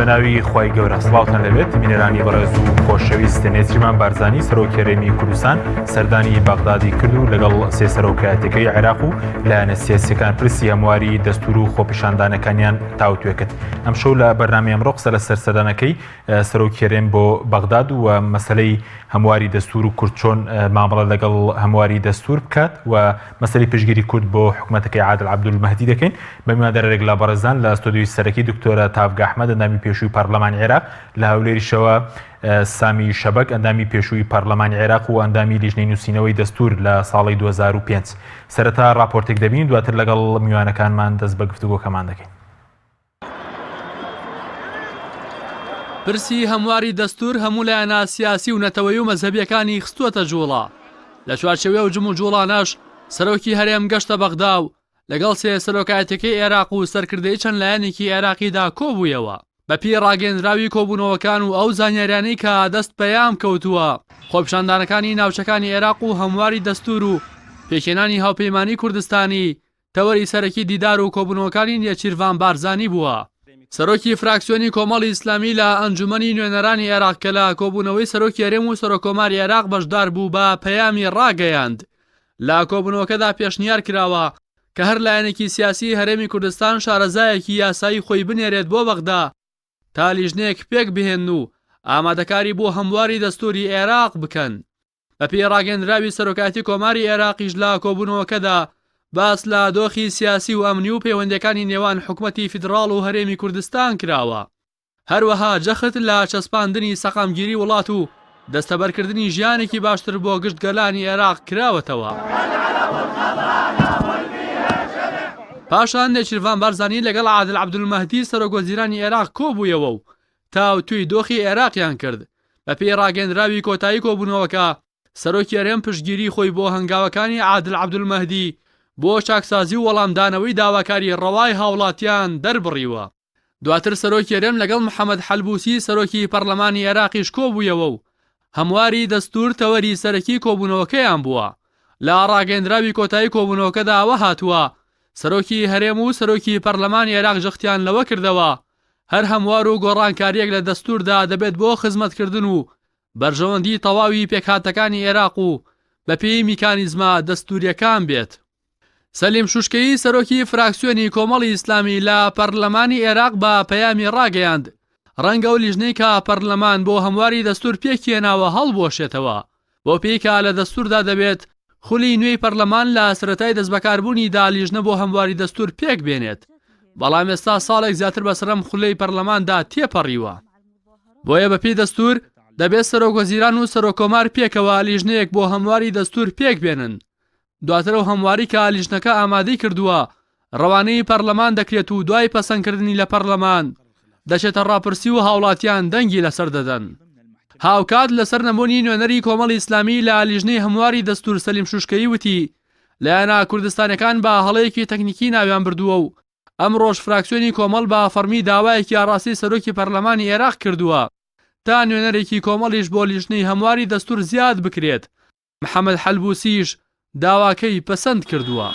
بەناوی خی گەورە سڵاوتان لەبێت مینێرانی بەڕێز و خۆشەویست نێچریمان بارزانی سەرۆک هەرێمی کوردستان سەردانی بەغدادی کرد و لەگەڵ سێ سەرۆکایەتەکەی عێراق و لایەنە سیاسیەکان پرسی هەمواری دەستور و خۆپیشاندانەکانیان تاوتوێ کرد. ئەم شەو لە بەرنامەی ئەمڕۆ قسە لە سەرسەردانەکەی سەرۆک هەرێم بۆ بەغداد و مەسەلەی هەمواری دەستور و کورد چۆن مامەڵە لەگەڵ هەمواری دەستور بکات و مەسەلەی پشگیری کورد بۆ حکوومەتەکەی عادل عەبدولمەهدی دەکەین. بە میواندارێک لە بەڕێزان لە ستۆدیۆی سەرەکی دکتۆرە تافگە ئەحمەد ئەندامی پێشووی پەرلەمانی عێراق، لە هەولێریشەوە سامی شەبەک ئەندامی پێشووی پەرلەمانی عێراق و ئەندامی لیژنەی نووسینەوەی دەستور لە ساڵی 2005. سەرەتا راپۆرتێک دەبین، دواتر لەگەڵ میوانەکانمان دەست بە گفتوگۆکەمان دەکەین. پرسی هەمواری دەستور هەموو لایەنە سیاسی و نەتەوەیی و مەزهەبیەکانی خستووەتە جوڵە. لە چوارچێوەیە و جم و جوڵانەش سەرۆکی هەرێم گەشتە بەغدا و لەگەڵ سێ سەرۆکایەتەکەی عێراق و سەرکردەی چەند لایەنێکی عێراقیدا کۆبوویەوە. بەپی ڕاگەیەندراوی کۆبوونەوەکان و ئەو زانیاریانەی کە دەست پەیام کەوتووە، خۆپیشاندانەکانی ناوچەکانی عێراق و هەمواری دەستور و پێکهێنانی هاوپەیمانی کوردستانی تەوەری سەرەکی دیدار و کۆبوونەوەکانی نێچیروان بارزانی بووە. سەرۆکی فراکسیۆنی کۆمەڵی ئیسلامی لە ئەنجومەنی نوێنەرانی عێراق کە لە کۆبوونەوەی سەرۆکی هەرێم و سەرۆکۆماری عێراق بەشدار بوو بە پەیامی ڕاگەیاند. لە کۆبوونەوەکەدا پێشنیار کراوە کە هەر لایەنێکی سیاسی هەرێمی کوردستان شارەزایەکی یاسایی خۆی بنێرێت بۆ بەغدا تا لیژنەیەک پێک بهێن و ئامادەکاری بۆ هەمواری دەستوری عێراق بکەن. بەپێی ڕاگەیەندراوی سەرۆکایەتی کۆماری عێراقیش لە کۆبوونەوەکەدا باس لە دۆخی سیاسی و ئەمنی و پەیوەندیەکانی نێوان حکوومەتی فیدراڵ و هەرێمی کوردستان کراوە. هەروەها جەخت لە چەسپاندنی سەقامگیری وڵات و دەستەبەرکردنی ژیانێکی باشتر بۆ گشتگەلانی عێراق کراوەتەوە. پاشان نێچیروان بارزانی لەگەڵ عادل عەبدولمەهدی سەرۆکوەزیرانی عێراق کۆبوویەوە و تاوتوی دۆخی عێراقیان کرد. بەپێی ڕاگەیەندراوی کۆتایی کۆبوونەوەکە سەرۆکی هەرێم پشتگیری خۆی بۆ هەنگاوەکانی عادل عەبدولمەهدی بۆ چاکسازی و وەڵامدانەوەی داواکاری ڕەوای هاوڵاتیان دەربڕیوە. دواتر سەرۆکی هەرێم لەگەڵ محەممەد حەلبوسی سەرۆکی پەرلەمانی عێراقیش کۆبوویەوە و هەمواری دەستور تەوەری سەرەکی کۆبوونەوەکەیان بووە. لە ڕاگەیەندراوی کۆتایی کۆبوونەوەکەدا ئەوە هاتووە سەرۆکی هەرێم و سەرۆکی پەرلەمانی عێراق جەختیان لەوە کردەوە هەر هەموار و گۆڕانکاریەک لە دەستوردا دەبێت بۆ خزمەتکردن و بەرژەوەندی تەواوی پێکهاتەکانی عێراق و بەپێی میکانیزمە دەستوریەکان بێت. سەلیم شوشکەیی سەرۆکی فراکسیۆنی کۆمەڵی ئیسلامی لە پەرلەمانی عێراق بە پەیامی ڕاگەیاند ڕەنگە و لیژنەی کە پەرلەمان بۆ هەمواری دەستور پێکهێناوە هەڵبۆشێتەوە، بۆ پێی کە لە دەستوردا دەبێت خولی نوێی پەرلەمان لە سەرەتای دەستبەکاربوونی دالیژنە بۆ هەمواری دەستور پێک بێنێت. بەڵام ئێستا ساڵێک زیاتر بەسەرم خولەی پەرلەماندا تێپەڕیوە. بۆیە بەپێی دەستور دەبێت سەرۆکوەزیران و سەرۆکۆمار پێکەوە لیژنەیەک بۆ هەمواری دەستور پێک بێنن. دواتر و هەمواری کە لیژنەکە ئامادەی کردووە ڕەوانەی پەرلەمان دەکرێت و دوای پەسەندکردنی لە پەرلەمان دەچێتە ڕاپرسی و هاوڵاتیان دەنگی لەسەر دەدەن. هاوکات لەسەر نمونی نوێنەری کۆمەڵی ئیسلامی لە لیژنەی هەمواری دەستور سەلیم شوشکەیی وتی لایەنە کوردستانەکان بە هەڵەیەکی تەکنیکی ناویان بردووە و ئەم ڕۆژ فراکسیۆنی کۆمەڵ بە فەرمی داوایەکی ئاڕاستی سەرۆکی پەرلەمانی عێراق کردووە تا نوێنەرێکی کۆمەڵیش بۆ لیژنەی هەمواری دەستور زیاد بکرێت. محەممەد حەلبوسیش داواکەی پەسەند کردووە.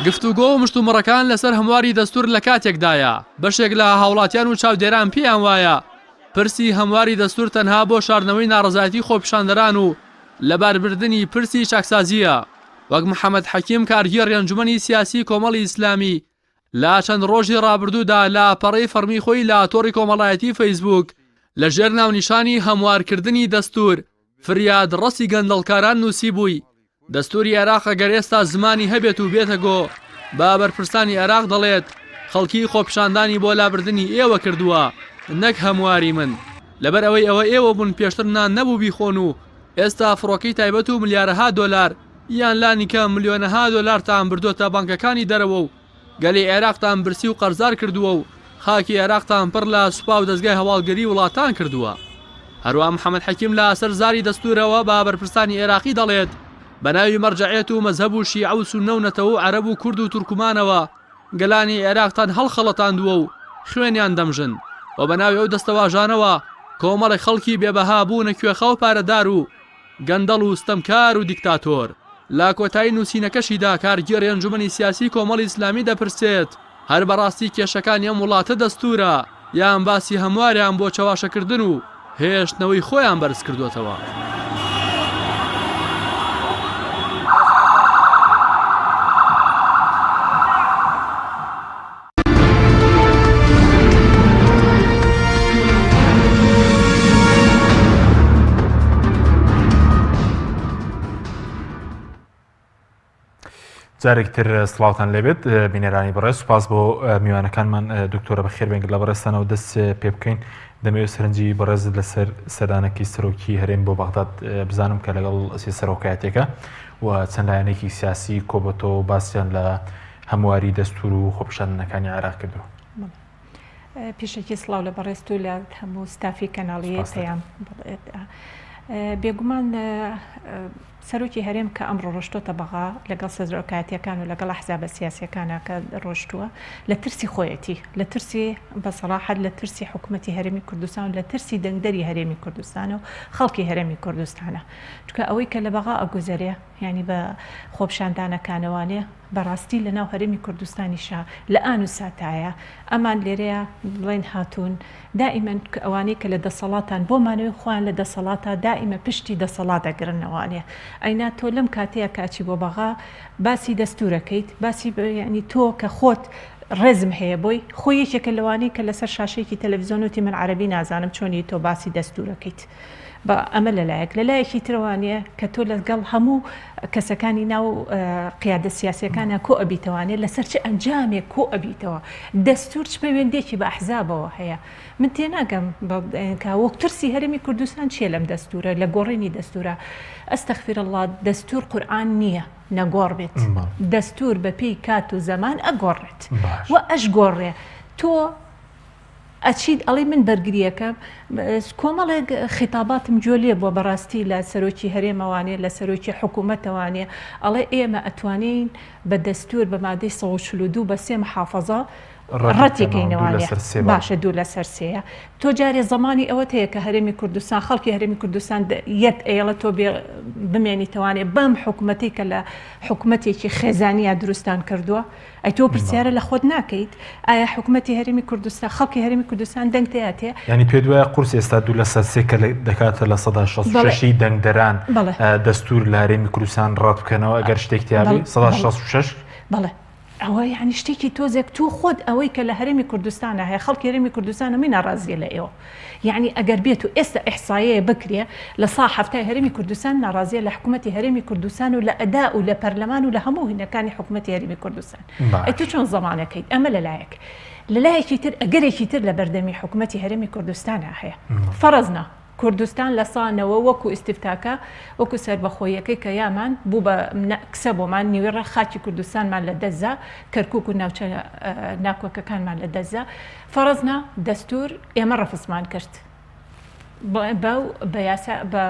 گفتوگۆ و مشتومڕەکان لەسەر هەمواری دەستور لە کاتێکدایە بەشێک لە هاوڵاتیان و چاودێران پێیان وایە پرسی هەمواری دەستور تەنها بۆ شاردنەوەی ناڕەزایەتی خۆپیشاندەران و لەباربردنی پرسی چاکسازیە. وەک محەممەد حەکیم کارگێڕی ئەنجومەنی سیاسی کۆمەڵی ئیسلامی لە چەند ڕۆژی ڕابردوودا لە پەڕەی فەرمی خۆی لە تۆڕی کۆمەڵایەتی فەیسبوک لەژێر ناونیشانی هەموارکردنی دەستور فریاد ڕەسی گەندەڵکاران نووسی بووی دەستوری عێراق ئەگەر ئێستا زمانی هەبێت و بێتە گۆ با بەرپرسانی عێراق دەڵێت خەڵکی خۆپیشاندانی بۆ لابردنی ئێوە کردووە نەک هەمواری من، لەبەر ئەوەی ئێوە بوون پێشتر نان نەبوو بیخۆن و ئێستا فڕۆکەی تایبەت و ملیارەها دۆلار یان لانیکە ملیۆنەها دۆلارتان بردوۆتە بانکەکانی دەرەوە و گەلی عێراقتان برسی و قەرزار کردووە و خاکی عێراقتان پڕ لە سوپا و دەستگای هەواڵگەری وڵاتان کردووە. هەروە محەممەد حەکیم لە سەر زاری دەستورەوە بە بەرپرسانی عێراقی دەڵێت بەناوی مەرجەعیەت و مەزهەب و شیعە و سوننە و نەتەوە و عەرەب و کورد و تورکمانەوە گەلانی عێراقتان هەڵخەڵەتاندووە و خوێنیان دەمژن و بەناوی ئەو دەستەواژانەوە کۆمەڵی خەڵکی بێبەها بوونە کوێخە و پارەدار و گەندەڵ و ستەمکار و دیکتاتۆر. لا کۆتایی نووسینەکەشیدا کارگێڕی ئەنجومەنی سیاسی کۆمەڵی ئیسلامی دەپرسێت هەر بەڕاستی کێشەکانی ئەم وڵاتە دەستورە یان باسی هەمواریان بۆ چاواشەکردن و هێشتنەوەی خۆیان بەرز کردوتەوە. جارێکتر سڵاوتان لێبێت بینێرانی بەڕێز سوپاس بۆ میوانەکانمان دکتۆرە بەخێر بێنگرد لە بەڕێستانەوە دەست پێ بکەین دەمەوێت سەرنجی بەڕێز لەسەر سەردانێکی سەرۆکی هەرێم بۆ بەغداد بزانم کە لەگەڵ سەرۆکایەتێکە و چەند لایەنێکی سیاسی کۆبەتەوە باسییان لە هەمواری دەستور و خۆپیشاندنەکانی عێراق کردووە. پێشەکی سڵاو لە بەڕێست و لە هەموو ستافی کەناڵیە پێیان بێگومان سەرۆکی هەرێم کە ئەمڕۆ ڕۆشتۆتە بەغا لەگەڵ سەرۆکایەتیەکان و لەگەڵ ئەحزابە سیاسیەکانە کە ڕۆشتووە لە ترسی خۆیەتی لە ترسی بەسەراحەت لە ترسی حکوومەتی هەرێمی کوردستان و لە ترسی دەنگدەری هەرێمی کوردستانە و خەڵکی هەرێمی کوردستانە چونکە ئەوەی کە لە بەغا ئەگوزارێ ینی بە خۆپشاندانەکانەوانێ بەڕاستی لە ناو هەرێمی کوردستانیشا لە ئان و ساتایە ئەمان لێرەیە بڵێن هاتوون دائیمەن ئەوانەی کە لە دەسەڵاتان بۆمانەوەی خوان لە دەسەڵاتە دائیمە پشتی دەسەڵاتەگرنەوانێ ئەینا تۆ لەم کاتەیە کاچی بۆ بەغا باسی دەستورەکەیت باسی ینی تۆ کە خۆت ڕێزم هەیە بۆی خۆی یەکێکە لەوانەی کە لەسەر شاشەیەکی تەلەڤیزیۆنوتی من عەرەبی نازانم چۆنی تۆ باسی دەستورەکەیت بە ئەمە لەلایەک لەلایەکی ترەوانەیە کە تۆ لەگەڵ هەموو کەسەکانی ناو قیادە سیاسیەکانە کۆ ئەبیتەوانێت لەسەر چه ئەنجامێک کۆ ئەبیتەوە دەستور چ پەیوەندێکی بە ئەحزابەوە هەیە من تێناگەم وەک ترسی هەرێمی کوردستان چیە لەم دەستورە لە گۆڕینی دەستورە ئەستەغفیرڵڵا دەستور قورئان نییە نەگۆڕ بێت دەستور بە پێی کات و زەمان ئەگۆڕێت و ئەش گۆڕێ تۆ ئەچیت ئەڵێ من بەرگریەکەم کۆمەڵێک خیتاباتم جۆلیە بۆ بەڕاستی لە سەرۆکی هەرێمەوانێ لە سەرۆکی حکوومەتەوانێ ئەڵێ ئێمە ئەتوانین بە دەستور بە مادەی 142 بە 3 محافەزە ڕەتێکینەوانێ باشە دوو لە سەرسەیە تۆ جارێ زمانی ئەوە هەیە کە هەرێمی کوردستان خەڵکی هەرێمی کوردستان یەک ئێڵە تۆ بمێنیتەوانێ بەم حکوومەتی کە لە حکوومەتێکی خێزانیە دروستان کردووە ئەی تۆ پرسیارە لە خۆت ناکەیت ئایا حکوومەتی هەرێمی کوردستان خەڵکی هەرێمی کوردستان دەنگتەیەتێ ینی پێ دوایە قورس ئێستا دوو لە سەرسێ کە دەکاتە لە 166 دەنگدەران دەستور لە هەرێمی کوردستان ڕەت بکەنەوە ئەگەر شتێک تیابێ 166 بەڵێ ئەوە یعنی شتێکی تۆزێک تو خۆت ئەوەی کە لە هەرێمی کوردستانە هەیە خەڵکی هەرێمی کوردستانە من ناڕازیە لە ئێوە یعنی ئەگەر بێت و ئێستا ئیحسایەیە بکرێ لە سا هەفتای هەرێمی کوردستان ناڕازیە لە حکوومەتی هەرێمی کوردستان و لە ئەدا و لە پەرلەمان و لە هەموو هینەکانی حکوومەتی هەرێمی کوردستان ئەی تو چۆن زەمانەکەیت ئەمە لەلایەک لەلایەکی تر ئەگەرێکی تر لە بەردەمی حکوومەتی هەرێمی کوردستانە هەیە فەرەزنا کوردستان لە سانەوە وەکو ئیسیفتاکە وەکو سەربەخۆیەکەی کە یامان بوو بە کسە بۆمان نیوێڕە خاکی کوردستانمان لە دەزا کەرکووک و ناوچە ناکۆکەکانمان لە دەزا فەرەزنا دەستور ئێمە ڕەفزمان کرد بەو بە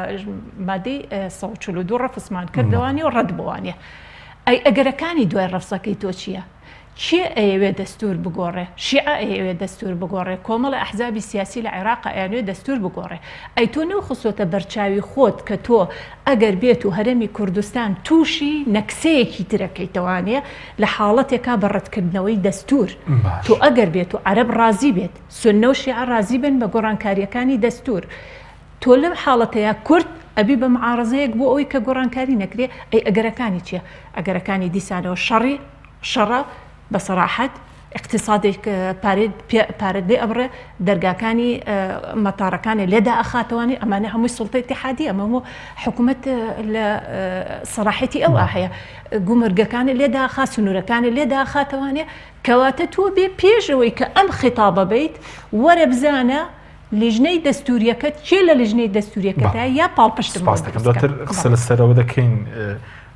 مادەی 142 ڕەفزمان کردوانی و ڕەت بوانێ ئەی ئەگەرەکانی دوای ڕەفسەکەی تۆ چییە؟ چیە ئەیەوێ دەستور بگۆڕێ شیعە ئەیەوێ دەستور بگۆڕێ کۆمەڵە ئەحزابی سیاسی لە عێراق ئەیانوێ دەستور بگۆڕێ ئەی تۆ نەخستۆتە بەرچاوی خۆت کە تۆ ئەگەر بێت و هەرێمی کوردستان تووشی نەکسەیەکی ترەکەیتەوانێ لە حاڵەتێکا بەڕەتکردنەوەی دەستور تۆ ئەگەر بێت و عەرەب ڕازی بێت سوننە و شیعە ڕازی بن بە گۆڕانکاریەکانی دەستور تۆ لەم حاڵەتەیە کورد ئەبی بە معارەزەیەک بۆ ئەوەی کە گۆڕانکاری نەکرێ ئەی ئەگەرەکانی چییە؟ ئەگەرەکانی دیسانەوە شەڕە بەسەراحەت اقتصادێک پارێت لێ ئەبڕێ دەرگاکانی مەتارەکانی لێدا ئەخاتەوانی ئەمانە هەمووی سڵتەی اتحادی ئەمە هەموو حکوومەت لە سەراحەتی ئەو هەیە گومرگەکانی لێدا ئەخات سنوورەکانی لێدا ئەخاتەوانێ کەواتە تۆ بێ پێشەوەی کە ئەم خیتابە بیت وەرە بزانە لیژنەی دەستوریەکەت چێ لە لیژنەی دەستوریەکەتە یا پاڵپشتم دواتر قسە لە سەرەوە دەکەین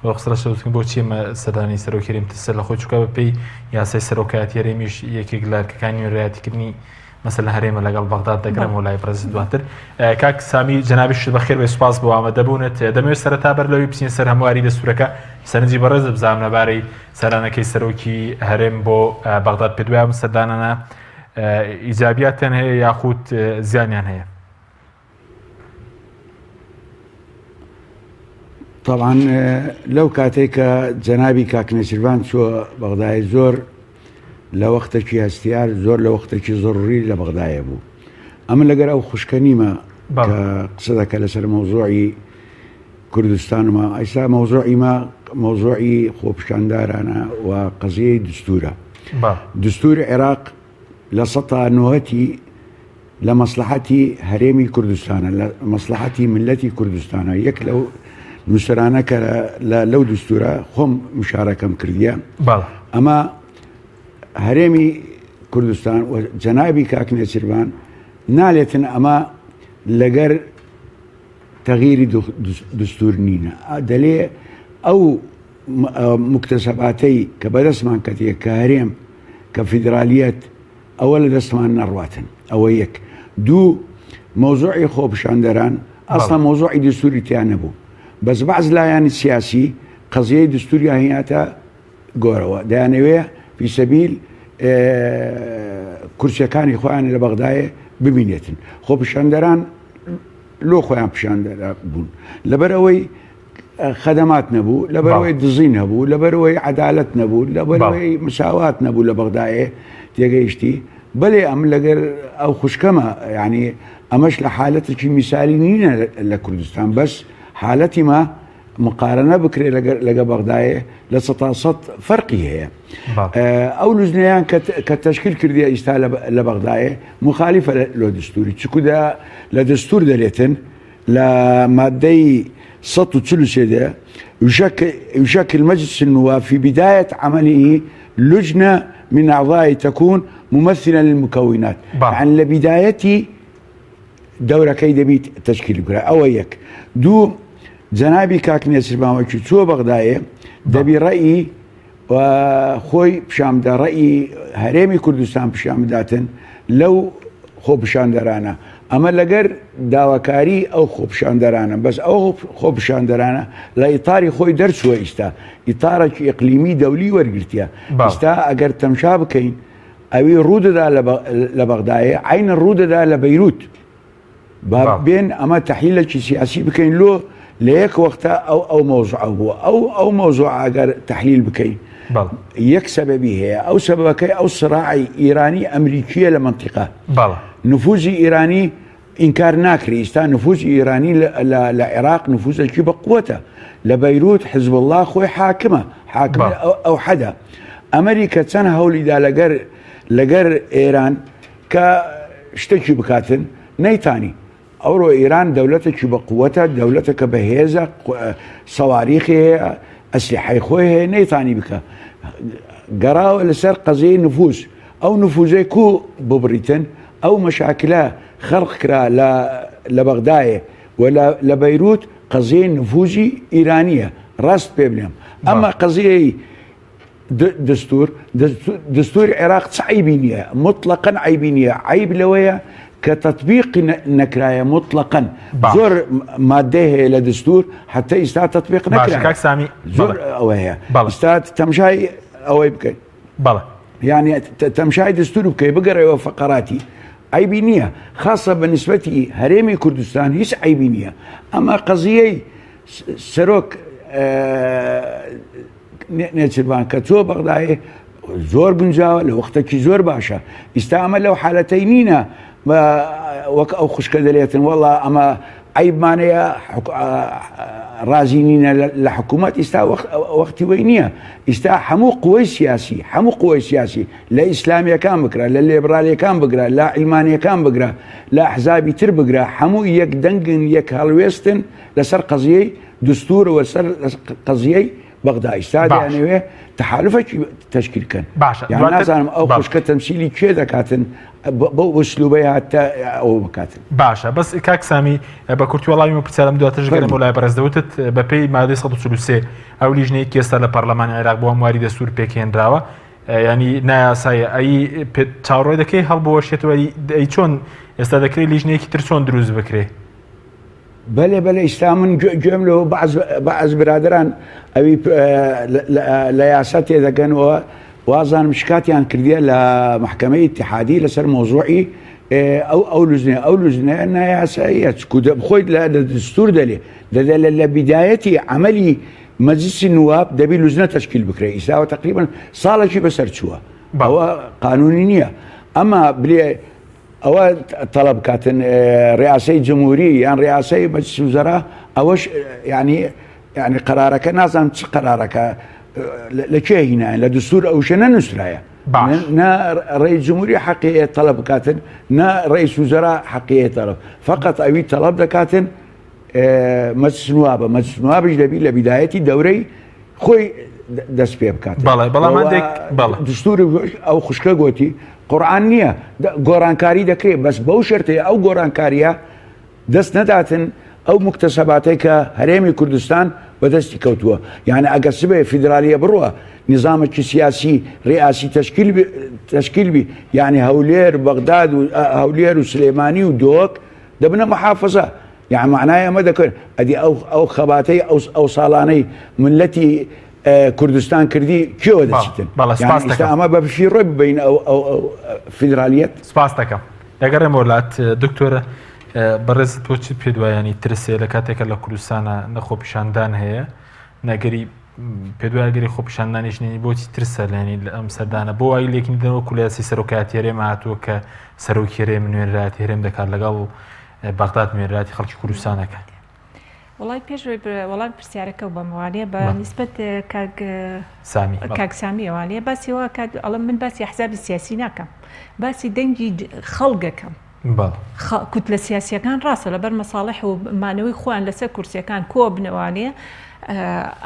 وەخسەرشتن بۆ چیمە سەردانی سەرۆکیریم تسە لە خۆی چووکە بەپێی یاسای سەرۆکایەتی هەرێمیش یەکێک لارکەکانی وێڕایەتیکردنی مەسەلا هەرێمە لەگەڵ بەغداد دەگرێمەوە لای بەرز دواتر کاک سامی جەنابیش بەخێر بێ سوپاس بۆ ئامادەبوونت دەمەوێت سەرەتا بەر لەوەی بچین سەر هەمواری دەستورەکە سەرنجی بەڕێز بزانم لەبارەی سەردانەکەی سەرۆکی هەرێم بۆ بەغداد پێ دوایە سەردانانە ئیجابیاتیان هەیە یاخود زیانیان هەیە طبعا لەو کاتێک کە جەنابی کاکنەچیروان چووە بەغدای زۆر لە وەختێکی هەستیار زۆر لە وەختێکی ضروری لە بەغدایە بوو. ئەمە لەگەر ئەو خوشکەنیمە کە قسە دەکە لەسەر مەوزوعی کوردستانمە. ئەیسا مەوزوعی خۆپیشاندارانە و قەزیەی دستورە. دستوری عێراق لە سەتا نوهەتی لە مەسلحەتی هەرێمی کوردستانە، لە مەسلحەتی ملەتی کوردستانە. یەک لەو نووسرانە کە لەو دستورە خۆم مشارەکەم کردیە. ئەمە هەرێمی کوردستان و جەنابی کاک نێچیروان نالێتن ئەمە لەگەر تەغییری دستور نینە. دەلێ ئەو مکتەسەباتەی کە بەدەستمان کەتێ کە هەرێم کە فیدرالیەت ئەوە لە دەستمان نەڕواتن. ئەوە یەک. دوو، مەوزوعی خۆپیشاندەران ئەسڵا مەوزوعی دستوری تیان نەبوو، بەس بەعض لایانی سیاسی قەزیەی دستوری هەیەتە گۆرەوە، دەیانەوێ فی سەبیل کورسیەکانی خۆیان لە بەغدایە ببینێتن. خۆپیشاندەران لۆ خۆیان پیشاندەرا بوون لەبەرەوەی خەدەمات نەبوو، لەبەرەوەی دزین هەبوو، لەبەرەوەی عەدالەت نەبوو، لەبەرەوەی مساوات نەبوو لە بەغدایە تێگەیشتی. بەڵێ ئەم لەگەر ئەو خوشکەمە، یعنی ئەمەش لە حالەتێکی میسالی نینە لە کوردستان، بەس حالەتی ما مقارنە بکرێت لەگە بەغدایە لە 100% فەرقی هەیە. ئەو لوزنەیان کە تەشکیل کردیە ئیستا لە بەغدایە مخالیفە لۆ دستوری، چکودا لە دستور دەرێتن لە مادەی 143 يشكل مجلس النواب في بداية عمله لجنة من أعضائه تكون ممثلا للمكونات. يعني لبداية دورة كيدا بيت تشكيل كرة أو يك. دو جنابي كاك نێچیروان وەکی چووە بەغدایە دەبی ڕەئی وخۆی پیشامدا، ڕەئی هەرێمی کوردستان پیشامداتن لەو خۆپیشاندەرانە. ئەمە لەگەر داواکاری ئەو خۆپیشاندەرانە، بەس ئەو خۆپیشاندەرانە لە ئیتاری خۆی دەرچووە. ئیستا ئیتارێکی ئیقلیمی دەولی وەرگرتیە. ئیستا ئەگەر تەمشا بکەین ئەوی ڕوودەدا لە بەغدایە عینە ڕوودەدا لە بەیروت. بێن ئەمە تەحلیلێکی سیاسی بکەین لۆ لە یەک وەختە ئەو مەوزوع بووە. ئەو مەوزوع ئەگەر تەحلیل بکەین یەک سەبەبی هەیە. ئەو سەبەبەکەی ئەو سراعی ئیرانی ئەمریکیە لە منطقە. نفوزی ئیرانی ئینکار ناکری. ئێستا نفوزی ئیرانی لە عێراق نفوزێکی بەقووەتە. لە بەیروت حزب الله خۆی حاکمە ئەو حەدە. ئەمریکا چەند هەولیدا لەگەر ئێران کە شتێکی بکاتن نەیتانی. ئەوڕۆ ئێران دەولەتێکی بەقووەتە، دەولەتێکە بەهێزە، سەواریخی هەیە، ئەسلحەی خۆی هەیە، نەیتانی بکە. گەڕاوە لەسەر قەزیەی نفوز. ئەو نفوزەی کو ببڕیتن ئەو مەشاکلە خەڵق کرا لە بەغدایە و لە بەیروت قەزیەی نفوزی ئیرانیە. ڕاست پێ بڵێم. ئەمە قەزیەی دستوری عێراق چ عیبی نییە، مطلقاً عیبی نییە. عیب لەوەیە کە تطبیقی نەکرایە مطلقاً. زۆر مادەی هەیە لە دستور حتى ئیستا تطبیق نەکرا. زۆر ئەوە هەیە. ئیستا تەمشای ئەوەی بکەین، يعني تەمشای دستور بکەی بگەڕێەوە فەقەراتی عیبی نییە، خاصە بە نسبەتی هەرێمی کوردستان هیچ عیبی نییە. ئەمە قەزیەی سەرۆک نێچیروان کە چۆ بەغدایە زۆر گونجاوە لە وەختێکی زۆر باشە. ئیستا ئەمە لەو حالەتەی نینە وەک ئەو خوشکە دەلێتن وەڵا ئەمە عیبمانەیە ڕازی نینە لە حکوومەت. ئیستا وەختی وەی نییە. ئیستا هەموو قوەی سیاسی لە ئیسلامیەکان بکرا، لە لێبرالیەکان بگرا، لە عیلمانیەکان بگرا، لە ئەحزابی تر بگرا، هەموو یەک دەنگن، یەک هەڵوێستن لەسەر قەزیەی دستورەوە، لەسەر قەزیەی بەغدا. ئیستا دەیانەوێ تەحالوفێکی تەشکیلکەن. نازانم ئەو خوشکە تەمسیلی کێ دەکاتن بۆ ئوسلوبەی هاتە ئەوە بکاتن. باشە، بەس کاک سامی بە کورتی وەڵامی پرسیارم دواترش گەرم بۆ لای بەڕێزدەوتت بەپێی مادەی 143 ئەو لیژنەیە ئێستا لە پەرلەمانی عێراق بۆ هەمواری دەستور پێکهێنراوە، ینی نایاسایە، ئەی چاوەڕێی دەکەی هەڵبوەشێتەوە ئەی چۆن ئێستا دەکرێت لیژنەیەکی تر چۆن دروست بکرێ؟ بەێ ئیستا من گوێم لەوە بەعز برادران ئەوی لە یاسا تێدەگەنەوە وازانم شکاتیان کردیە لە محکەمەی ئیتیحادی لەسەر مۆزوعی ئەو لوزنەیە نایاساییە بخۆی لە دستور دەلێ لە بیدایەتی عملی مەجلیسی نواب دەبی لوزنە تەشکیل بکرێ. ئیساوە تقریبا ساڵێکی بەسەر چووە ئەوە قانونی نییە. ئەمە بلێ ئەوە طلب کاتن ڕیاسەی جمهوری یان ڕیاسەی مەجلیس وزەرا ئەوەش يعني قرارەکە نازانم چ قرارەکە لەکێ هینایە لە دستور ئەوشە نەنووسرایە نا رئيس جمهورية حقيقية طلب كاتن نا رئيس وزراء حقيقية طلب فقط أبي طلب دكاتن مجلس النواب جلبي لبداية دوري خوي دس بيه بكاتن بلا ما عندك بلا دستور أو خشكة قوتي قرآن نية قرآن كاري دكري بس بو شرطي أو قرآن كارية دس نداتن أو مكتسباتك هريمي كردستان بدستي كوتوا يعني أقصبه فيدرالية بروه نظامك سياسي رئاسي تشكيل بي يعني هولير بغداد وهولير وسليماني ودوك دبنا محافظة يعني معناها ما ذكر ادي او خباتي او صالاني من التي كردستان كردي كيو دشتن يعني استعما بشي رب بين او فيدراليات سباستك اگر مولات دكتور برز توچ پیدوا يعني ترسي لكاتك لكردستان نخو بشاندان هي نگري پێدوایگەری خۆپیشاندانیشتنی بۆچی ترسە لێنی لە ئەم سەردانە بۆ وای لێکنیدنەوە کولیاسی سەرۆکایەتی هەرێم هاتووە کە سەرۆکی هەرێم نوێنراتی هەرێم دەکات لەگەڵ بەغداد نوێنراتی خەڵکی کوردستانەکە. وڵای پێش وەڵام پرسیارەکە و بەمەوانەیە بە نیسبەت کاک سامی ئەوانەیە باسیەوە ئەڵم من باسی ئەحزابی سیاسی ناکەم باسی دەنگی خەڵگەکەم کوتلە سیاسیەکان ڕاستە لەبەر مەساڵح و مانەوەی خۆیان لەسەر کورسیەکان کۆ بنەوانەیە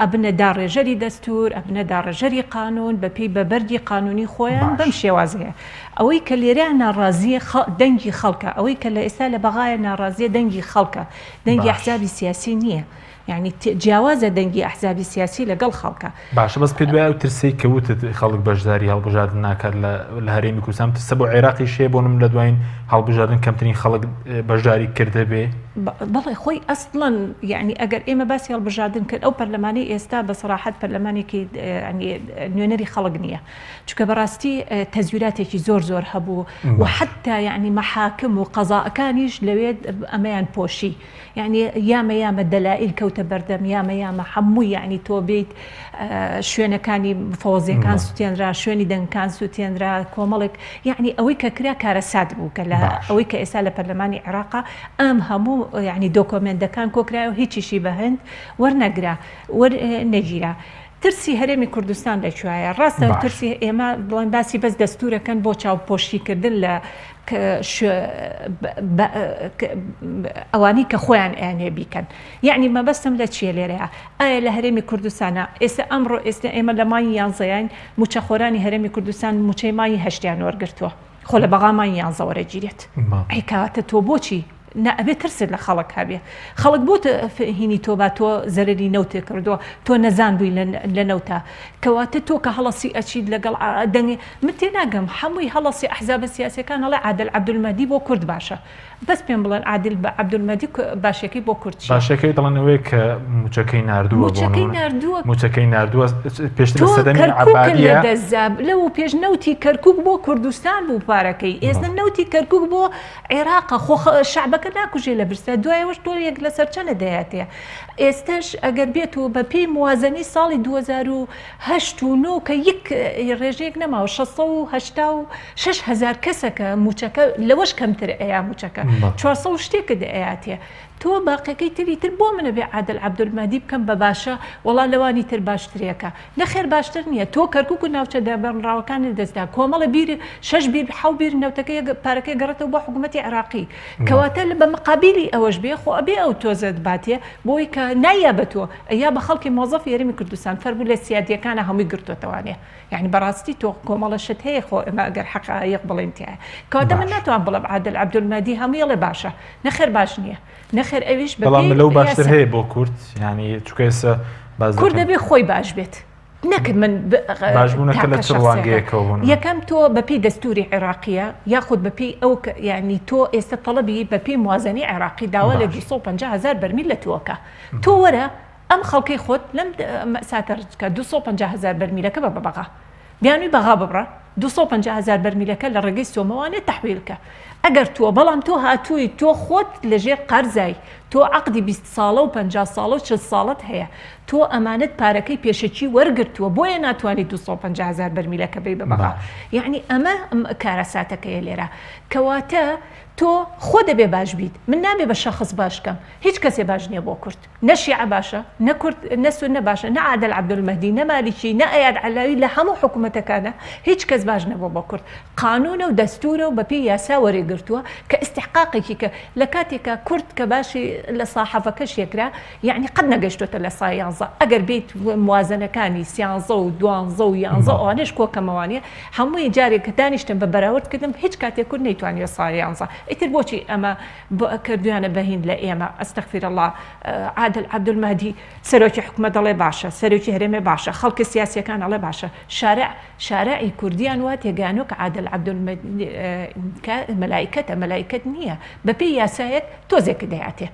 ئەبنە داڕێژەری دەستور ئەبنە داڕێژەری قانون بەپێی بەبەردی قانونی خۆیان بەم شێوازەیە ئەوەی کە لێرە ناڕازیە دەنگی خەڵکە ئەوەی کە لە ئێستا لە بەغایە ناڕازیە دەنگی خەڵکە دەنگی ئەحزابی سیاسی نییە يعني جیاوازە دەنگی ئەحزابی سیاسی لەگەڵ خەڵکە باشە بەس پێ دوای ترسی کەوتت خەڵک بەشداری هەڵبژاردن ناکات لە هەرێمی کوردستان ترسە بۆ عێراقی شێ بۆنم لە دوایین هەڵبژاردن کەمترین خەڵک بەشداری کردە بێ بەڵێ خۆی ئەسڵەن یعنی ئەگەر ئێمە باسی هەڵبژاردن کرد ئەو پەرلەمانی ئێستا بە سەراحەت پەرلەمانێکی نوێنەری خەڵک نییە چونکە بەڕاستی تەزویراتێکی زۆر هەبوو و حتا یعنی مەحاکم و قەزاءەکانیش لەوێ ئەمەیان پۆشی یعنی یامە دەلائیل کەوتە بەردەم یامە هەمووی یعنی تۆ بیت شوێنەکانی فۆزیەکان سوتێنرا شوێنی دەنگکان سوتێنرا کۆمەڵێک یعنی ئەوەی کە کرا کارە ساد بوو کە لە ئەوەی کە ئێستا لە پەرلەمانی عێراقا ئەم هەموو یعنی دۆکۆمنتەکان کۆکرا و هیچیشی بە هەند وەرنەگرا وەرنەگیرا ترسی هەرێمی کوردستان لەکوایە ڕاستە ترسی ئێمە بڵێن باسی بەس دەستورەکەن بۆ چاوپۆشیکردن لە ئەوانی کە خۆیان ئەیانێ بیکەن یعنی مەبەستم لە چیە لێرەیە ئایا لە هەرێمی کوردستانە ئێستا ئەمڕۆ ئێستا ئێمە لە مای 11 موچەخۆرانی هەرێمی کوردستان موچەی مای 8 وەرگرتووە خۆ لە بەغا مای 11 وەرەگیرێت ئەیکاتە تۆ بۆچی نەبێت ترست لە خەڵک هەبێ خەڵک بۆ هینی تۆ با تۆ زەرری نەوتێ کردووە تۆ نەزان بووی لە نەوتە کەواتە تۆ کە هەڵەسی ئەچیت لەگەڵ دەنگێ من تێناگەم هەمووی هەڵەسی ئەحزابە سیاسیەکان هەڵێ عادل عەبدولمەهدی بۆ کورد باشە بەس پێم بڵێن عادل عەبدولمەهدی باشەکەی بۆ کورد چیە باشەکەی دەڵێنەوەی کە موچەکەی ناردووە پێشتر سەدەمی عەبادیە لەو پێش نەوتی کەرکووک بۆ کوردستان بوو پارەکەی ئێستا نەوتی کەرکووک بۆ عێراقە خۆ شعبەکە ناکوژێ لە برسە دوایەوەش تۆ یەک لەسەر چەنە دەیاتەیە ئێستاش ئەگەر بێت و بە پێی موازنەی ساڵی 2008 و 9 کە یەک ڕێژەیەک نەماوە 6,000 کەسەکە موچەکە لەوەش کەمتر ئەیە موچەکە 400 شتێکە دەیاتێ تۆ باقیەکەی تریتر بۆ منە بێ عادل عەبدولمەهدی بکەم بە باشە وەڵا لەوانی تر باشترێکە نەخێر باشتر نییە تۆ کەرکووک و ناوچە دابڕاوەکانی دەستدا کۆمەڵە بیر 6 بیر 7 بیر نەوتەکەی پارەکەی گەڕێتەوە بۆ حکوومەتی عێراقی کەواتە بە مقابلی ئەوەش بێ خۆ ئەبێ ئەو تۆزت باتێ بۆی کە نایە بە تۆ ئەیا بە خەڵکی مۆزەفی هەرێمی کوردستان فەرموو لە سیادیەکانە هەمووی گرتوتەوانێ یعنی بەڕاستی تۆ کۆمەڵە شت هەیە خۆ ئێمە ئەگەر حەقایق بڵێن تایە کەواتە من ناتوان بڵێم عادل عەبدولمەهدی هەموویڵێ باشە نەخێر باش نییە نەخێر ئەویش بەڵام لەو باشتر هەیە بۆ کورد ینی چونکە ئێستا کورد دەبێ خۆی باش بێت نەکرد من باشبوونەکە لە چ ڕوانگەیەکەوە بوون یەکەم تۆ بەپێی دەستوری عێراقیە یاخود بەپێی ئەو یعنی تۆ ئێستا تەڵەبی بەپێی موازنەی عێراقی داوا لە 250,000 بەرمیل لە تۆکە تۆ وەرە ئەم خەڵکی خۆت لەم مەساتە ڕجکە 250,000 بەرمیلەکە بە بەغا بیانووی بەغا ببڕە 250,000 بەرمیلەکە لە ڕێگەی سۆمەوانێت تەحویلکە ئەگەر تۆ بەڵام تۆ هاتووی تۆ خۆت لەژێر قەرزای تۆ عقدی 20 ساڵە و 50 ساڵە و 40 ساڵت هەیە تۆ ئەمانەت پارەکەی پێشەکی وەرگرتووە بۆیە ناتوانانی 250,000 بەرمیلەکە بێ بەبقا یعنی ئەمە کارەساتەکەیە لێرە کەواتە تۆ خۆ دەبێ باش بیت من نامێ بە شەخص باشکەم هیچ کەسێ باش نییە بۆ کورد نەشیع باشە نەکورد نەسونە باشە نە عادل عەبدولمەهدی نەمالیکی نە ئەیاد عەلاوی لە هەموو حکوومەتەکانە هیچ کەس باش نەبوو بۆ کورد قانونە و دەستورە و بەپێی یاسا وەرێگرتووە کە ئیستحقاقێکی کە لە کاتێکە کورد کە باشی لە ساحەفەکە شێکرا یعنی قەت نەگەشتۆتە لە سای 11 ئەگەر بیت موازنەکانی 13 و 12 و 11 ئەوانش کۆکەمەوانە هەمووی جارێک کە دانیشتن بە بەراوردکردم هیچ کاتێک کورد نەیتوانێت سای 11 ئیتر بۆچی ئەمە کردویانە بەهین لە ئێمە ئەستەغفیر الله عادل عەبدولمەهدی سەرۆکی حکومەت دەڵێ باشە سەرۆکی هەرێمێ باشە خەڵکی سیاسیەکان ئەڵێ باشە شارعی کوردیان وا تێگانۆ کە عادل عەبدولمەهدی مەلایکەتە نییە بەپێی یاسایەک تۆزێک دەیاتێ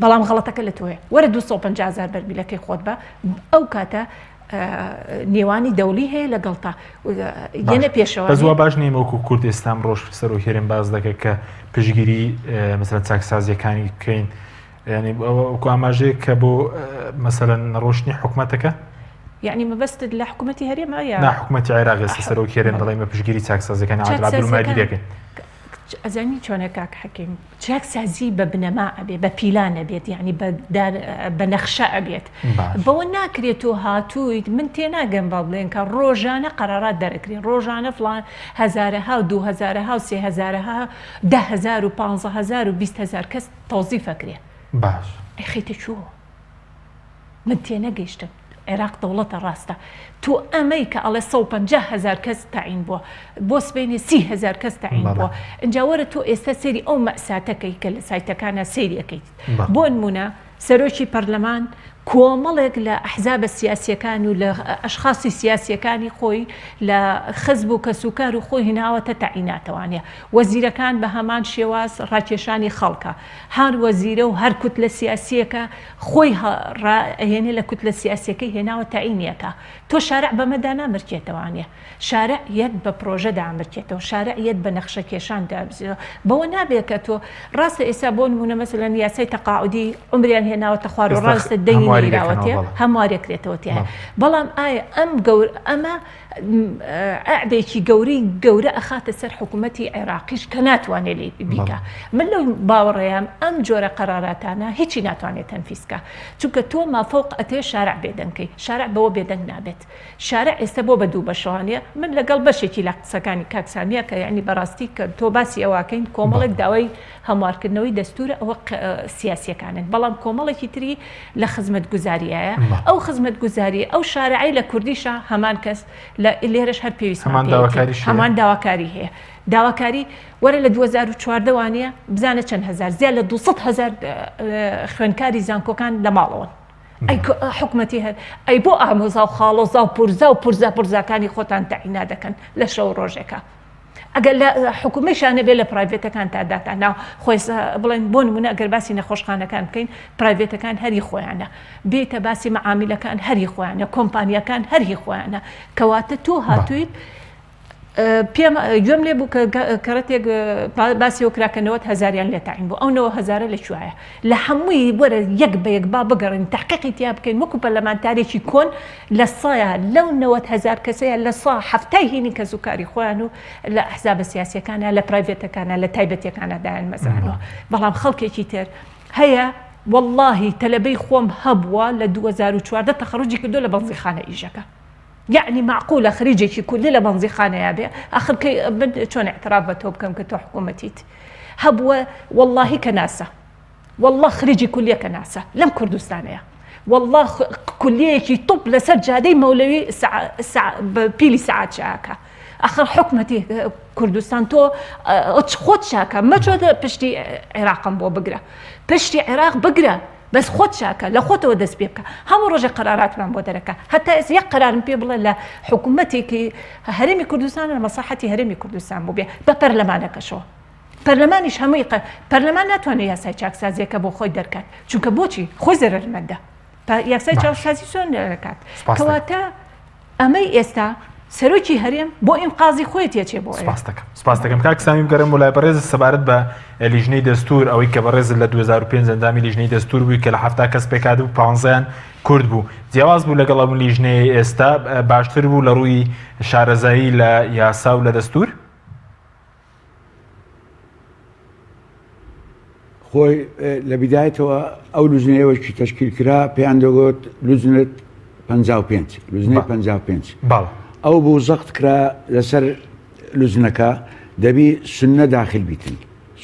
بەڵام غەڵەتەکە لە تۆیە وەرە 250,000 بەرمیلەکەی خۆت بە ئەو کاتە نێوانی دەولی هەیە لەگەڵتا یەنە پێشەوە بەزوە باش نێمەوەکو کورد ئێستام ڕۆژ سەرۆکی هەرێم باز دەکە کە پشگیری مەسەلەن چاکسازیەکانی بکەین ینی وەکو ئاماژەیە کە بۆ مەسەلەن ڕۆشنی حکوومەتەکە یعنی مەبەستت لە حکوومەتی هەرێمە یا حکوومەتی عێراق ئێستا سەرۆکی هەرێم دەڵێ مە پشگیری چاکسازیەکانی عادل عەبدولمەهدی دەکەین ئەزانی چۆنە کاک حەکیم چاکسازی بە بنەما ئەبێ بە پیلان ئەبێت یعنی بە نەخشە ئەبێت بەوە ناکرێت و هاتوویت من تێناگەم با بڵێن کە ڕۆژانە قەرارات دەرەکرێن ڕۆژانە فڵان هەزارەها و 2000ها و 3000ها 10,000 و 15,000 و 20,000 کەس تەوزیفەکرێ باش ئەخیتە چووە من تێنەگەیشتم عێراق دەوڵەتە ڕاستە تۆ ئەمەی کە ئەڵێ 150,000 کەس تاعین بووە بۆ سبەینێ 30,000 کەس تاعین بووە اینجا وەرە تۆ ئێستا سێری ئەو مەساتەکەی کە لە سایتەکانە سێریەکەیت بۆ نمونە سەرۆکی پەرلەمان کۆمەڵێک لە ئەحزابە سیاسیەکان و لە ئەشخاصی سیاسیەکانی خۆی لە خزب و کەسوکار و خۆی هێناوەتە تاعیناتەوانە وەزیرەکان بە هەمان شێواز ڕاکێشانی خەڵکە هەر وەزیرە و هەر کوتلە سیاسیەکە خۆی هێنێ لە کوتلە سیاسیەکەی هێناوە تاعینیەکە تۆ شارع بەمەدا نامرکێتەوانە شارع یەک بە پرۆژە دامرکێتەوە شارع یەک بە نەخشە کێشان دابزێتەوە بەوە نابێت کە تۆ ڕاستە ئێستا بۆ نمونە مەسەلەن یاسای تەقاعودی عمریان هێناوەتە خوار و ڕاستە دەینی هەموارێکرێتەوە تێ بەڵام ئایا ئەمە ئەعبێکی گەورە ئەخاتە سەر حکوومەتی عێراقیش کە ناتوانێت لێ بیکە من لەو باوەڕێیان ئەم جۆرە قەراراتانە هیچی ناتوانێت تەنفیزکە چونکە تۆ مافۆق ئەتێ شارع بێدەنگەی شارع بەوە بێدەنگ نابێت شارع ئێستا بۆ بە دوو بەشەوانە من لەگەڵ بەشێکی لە قسەکانی کاکسانیە کە یعنی بەڕاستی کە تۆ باسی ئەوواکەین کۆمەڵێک داوای هەموارکردنەوەی دەستورە ئەوە سیاسیەکانن بەڵام کۆمەڵێکی تری لە خزمەت گوزاریایە ئەو خزمەت گوزاری ئەو شارعی لە کوردیشە هەمان کەس لە لێرەش هەر پێویست هەمان داواکاری هەیە داواکاری وەرە لە 2014 وانەیە بزانە چەند هزار زیاد لە 200,000 خوێنکاری زانکۆکان لە ماڵەوەن ئەی حکوومەتی هەر ئەی بۆ ئامۆزا و خاڵۆزا و پورزاکانی خۆتان تاعینا دەکەن لە شەو ڕۆژێکە ئەگەر لە حکوومەتیشانە بێ لە پرایڤێتەکان تا داتاناو خۆی بڵێن بۆ نمونە ئەگەر باسی نەخۆشخانەکان بکەین پرایڤێتەکان هەری خۆیانە بێتە باسی مەعامیلەکان هەری خۆیانە کۆمپانیەکان هەری خۆیانە کەواتە تۆ هاتوویت پێم گوێم لێ بوو کە کەڕەتێک باسی وەکراکەنەوە هەزاریان لێ تاعین بوو ئەو 9,000 لەکوایە لە هەمووی وەرە یەک بە یەک با بگەڕین تحقیقی تیا بکەین وەکو پەرلەمانتارێکی کۆن لە سایە لەو 90,000 کەسەیە لە سا هەفتای هینی کەسوکاری خۆیان و لە ئەحزابە سیاسیەکانە لە پرایڤێتەکانە لە تایبەتیەکانە دایان مەزانەوە بەڵام خەڵکێکی تر هەیە واللهی تەلەبەی خۆم هەبووە لە 2014 تەخەڕوجی کردو لە بەنزیخانە ئیژەکە يعني معقولة خريجي كل لا بنزي خانة يا بي آخر كي شون اعتراف بتوب كم كتو حكومتيت هبوة والله كناسة والله خريجي كلية كناسة لم كردستانية والله كلية شي طب لسجادي مولوي بيلي ساعات شاكا آخر حكومتي كردستان تو خود شاكا ما شو بشتي عراق بو بقرا بشتي عراق بقرا بس خود شاكا لا خود ودس بيبكا هم رجع قرارات من بودركا حتى إذا قرار بيبلا لا حكومتي كي هرمي كردستان مصلحتي هرمي كردستان مو بيه ببرلمانك شو برلمانش هم برلمان نتواني ياسای چاکسازی که بو خوی درکات چون که بوچی خوی ضرر مده یاسای چاکسازی شون درکات کواتا امی استا سەرۆکی هەرێم بۆ ئینقازی خۆی تێچێ بۆ سپاس دەکەم کاک سامی بگەڕێم وڵای بەڕێز سەبارەت بە لیژنەی دەستور ئەوەی کە بەڕێز لە 2005 ئەندامی لیژنەی دەستور بووی کە لە 7 کەس پێکات و 15یان کورد بوو جیاواز بوو لەگەڵ ئەم لیژنەی ئێستا باشتر بوو لە ڕووی شارەزایی لە یاسا و لە دەستور خۆی لە بیدایەتەوە ئەو لوزنەیەوەشی تەشکیل کرا پێیان دەگوت لوزنت 55 لوزنەی 55 باڵ ئەو بوو زەخت کرا لەسەر لوزنەکە دەبی سنە داخل بیتن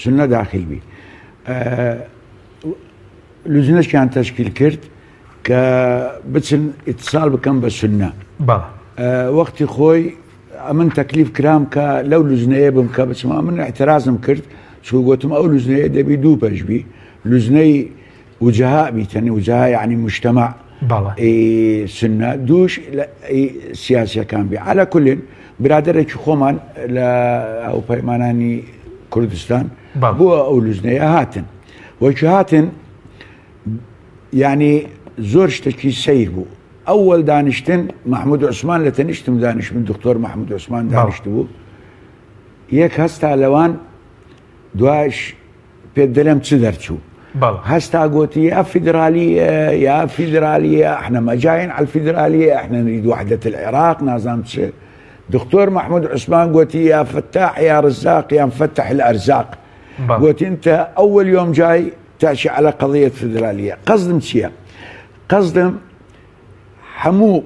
سنە داخل بی لوزنەشیان تەشکیل کرد کە بچن ئیتصال بکەم بە سنە وەختی خۆی ئەمن تەکلیف کرام کە لەو لوزنەیە بم کە بچمە من اعترازم کرد چۆ گوتم ئەو لوزنەیە دەبی دوو پەشبی لوزنەی وجهاء بیتنی وجهاء یعنی مجتمع سنە دووش سیاسیەکان بی على كل برادێکی خۆمان لە ئەو پەیمانانی کوردستان بۆ ئەو لوزنەیە هاتن وەکی هاتن یعنی زۆر شتێکی سیر بوو ئەوەل دانیشتن محمود عوسمان لە تەنیشتم دانیشت من دکتۆر محمود عوسمان دانیشت بوو یەک هەستا لەوان دوایش پێ دەلێم چ دەرچوو هستا قوتي يا فيدرالية يا فيدرالية احنا ما جايين على الفيدرالية احنا نريد وحدة العراق نظام دكتور محمود عثمان قوتي يا فتاح يا رزاق يا مفتح الارزاق قوتي انت اول يوم جاي تاشي على قضية فيدرالية قصدم شيء قصدم حمو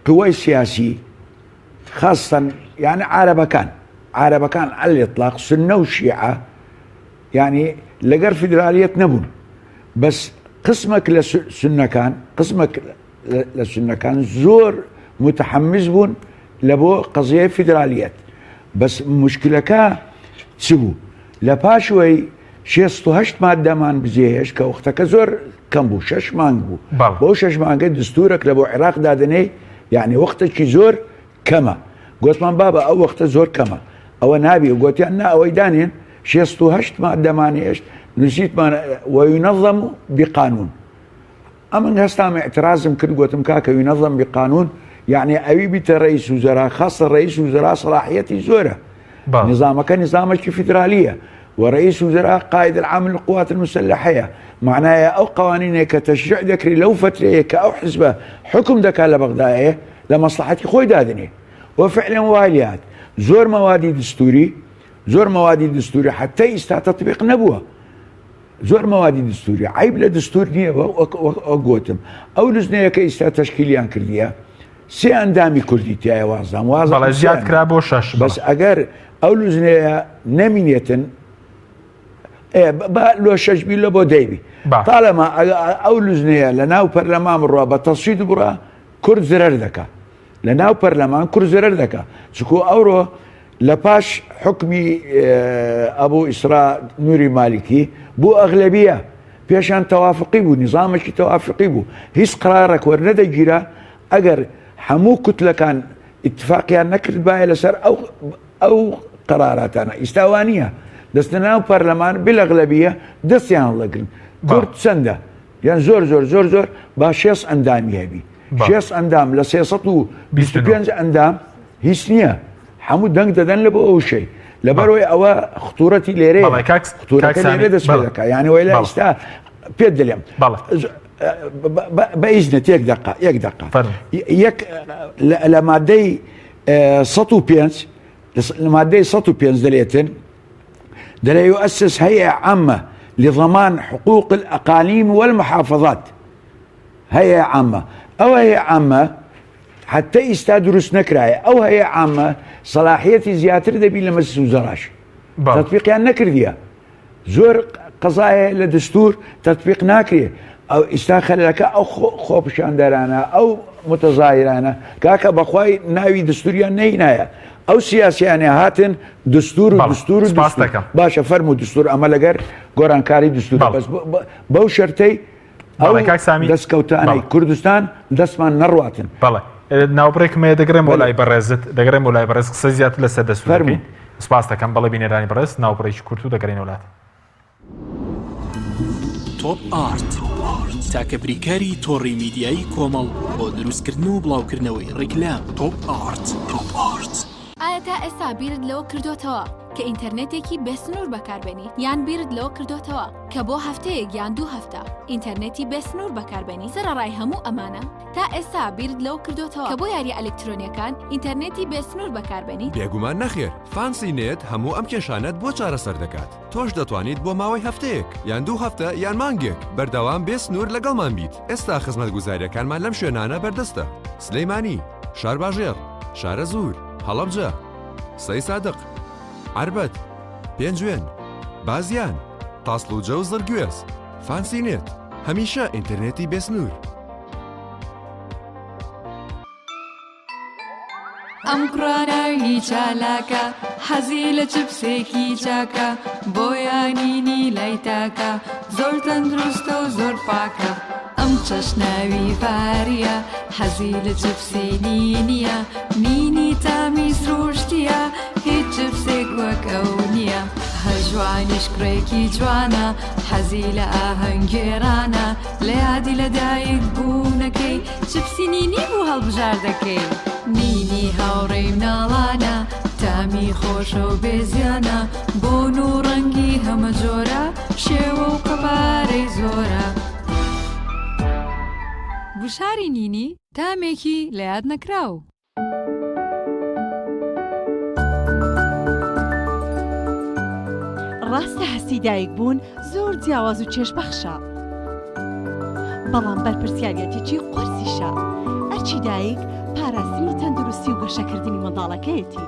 قوى سياسي خاصة يعني عربكان على الاطلاق سنة وشيعة يعني لقر فيدرالية نبون بس قسمك لسنة كان زور متحمس بون لبو قضية فيدراليات بس مشكلة كا تسبو لباشوي شيستو هشت مادة مان بزيهش كوقتك زور كم بو شش مانجو بو شش مانجو دستورك لبو عراق دادني يعني وقتك زور كما قلت من بابا او وقت زور كما او نابي وقلت انا او ايدانين شيستو هشت مادة مانيش نسيت ما وينظم بقانون أما هستام اعتراض كل قوتم كاكا ينظم بقانون يعني أبي بيت رئيس وزراء خاصة رئيس وزراء صلاحيتي زورة نظامك نظامك فيدرالية ورئيس وزراء قائد العام للقوات المسلحة معناه أو قوانين كتشريع ذكري لو فترة أو حزبة حكم ذكاء لبغدادية لمصلحتي خوي دادني وفعلا واليات زور موادي دستوري حتى يستطيع تطبيق نبوه زور موادي دستوري عيب لدستور نية وقوتم أو لزنية كيستا تشكيليان كردية سي أندامي كردي تايا وازم بلا زياد كرابو شش بس أجر أو لزنية نمينية لو شش بي لو ديبي طالما أو لزنية لناو برلمان مروا بتصويت برا كرد زرر ذكا لناو برلمان كرد زرر ذكا سكو أورو لباش حكمي أبو إسراء نوري مالكي بو أغلبية بيشان توافقي بو نظامك توافقي بو هيس قرارك ورندا جيرا أجر حمو كتلة كان اتفاقيا نكرد باي لسر أو قراراتنا استوانية دستناو برلمان بالأغلبية دستيان لقن كرد سندا يعني زور باشيس أندامي هبي شيس أندام لسيسطو بيستبينز أندام هيسنية حمو دنگ ددن لبو او شيء لبروي او خطورتي ليري خطورتي ليري دسبلك يعني ولا استا بيد اليوم باذنك يك دقه يك لما دي سطو بينس لما دي سطو بينس دليتن دلا يؤسس هيئه عامه لضمان حقوق الاقاليم والمحافظات هيئه عامه او هيئه عامه حتى يستدرس نكراي او هي عامه صلاحيتي زياتر دبي لمس وزراش تطبيق يعني نكرديا زور قضايا لدستور تطبيق ناكري او استاخل لك او خوف شاندرانا او متظاهرانا كاكا بخواي ناوي دستوريا نينايا او سياسي يعني هاتن دستور باشا فرمو دستور اما لقر قران كاري دستور بس بو شرطي او دس كوتاني كردستان دسمان نرواتن ناوبڕێکمە دەگرێم بۆ لای بەڕێز قسە زیاتر لەسەر دەستوری سپاس دەکەم بەڵێ بینێرانی بەڕێز ناوبڕێکی کورت و دەگەڕێنەوە وڵات تۆپ ئارت تاکە بریکاری تۆڕی میدیایی کۆمەڵ بۆ دروستکردن و بڵاوکردنەوەی ڕیکلام تۆپ ئارت. ئایا تا ئێستا بیرت لەوە کردوتەوە کە ئینتەرنێتێکی بێسنوور بەکاربێنیت یان بیرت لەوە کردوتەوە کە بۆ هەفتەیەک یان 2 هەفتە ئینتەرنێتی بێسنوور بەکاربێنی سەرەڕای هەموو ئەمانە تا ئێستا بیرت لەوە کردوتەوە کە بۆ یاری ئەلکترۆنیەکان ئینتەرنێتی بێسنوور بەکاربێنی؟ بێگومان نەخێر، فانسی نێت هەموو ئەم کێشانەت بۆ چارەسەر دەکات. تۆش دەتوانیت بۆ ماوەی هەفتەیەک یان 2 هەفتە یان مانگێک بەردەوام بێسنوور لەگەڵمان بیت. ئێستا خزمەتگوزاریەکانمان لەم شوێنانە بەردەستە: سلەیمانی، شارباژێر، شارە زوور، هەڵەبجە، سەی سادق، عربەت، پێنجوێن، بازیان، تاسڵوجە و زەرگوێز. فانسی نێت، هەمیشە ئینتەرنێتی بێسنوور. ئەم کوڕاناوی چالاکە حەزی لە چپسێکی چاکە بۆ یانینی لای تاکە زۆر تەندروستە و زۆر پاکە. ئەم چەشناوی پاریە حەزی لە چپسی نینیە نینی تامی سروشتیە هیچ چپسێک وەک ئەو نییە. هەژوانیش کوڕێکی جوانە حەزی لە ئاهەنگێرانە لە یادی لەدایک بوونەکەی چپسی نینی بوو هەڵبژار دەکەی. نینی هاوڕێی مناڵانە تامی خۆشە و بێزیانە بۆن و ڕەنگی هەمە جۆرە شێوە و قەبارەی زۆرە. وشاری نینی تامێکی لە یاد نەکراو. ڕاستە هەستی دایک بوون زۆر جیاواز و چێژبەخشە، بەڵام بەرپرسیارەتێکی قورسیشە. ئەرچی دایک پاراستنی تەندروستی و گەشەکردنی منداڵەکەیەتی.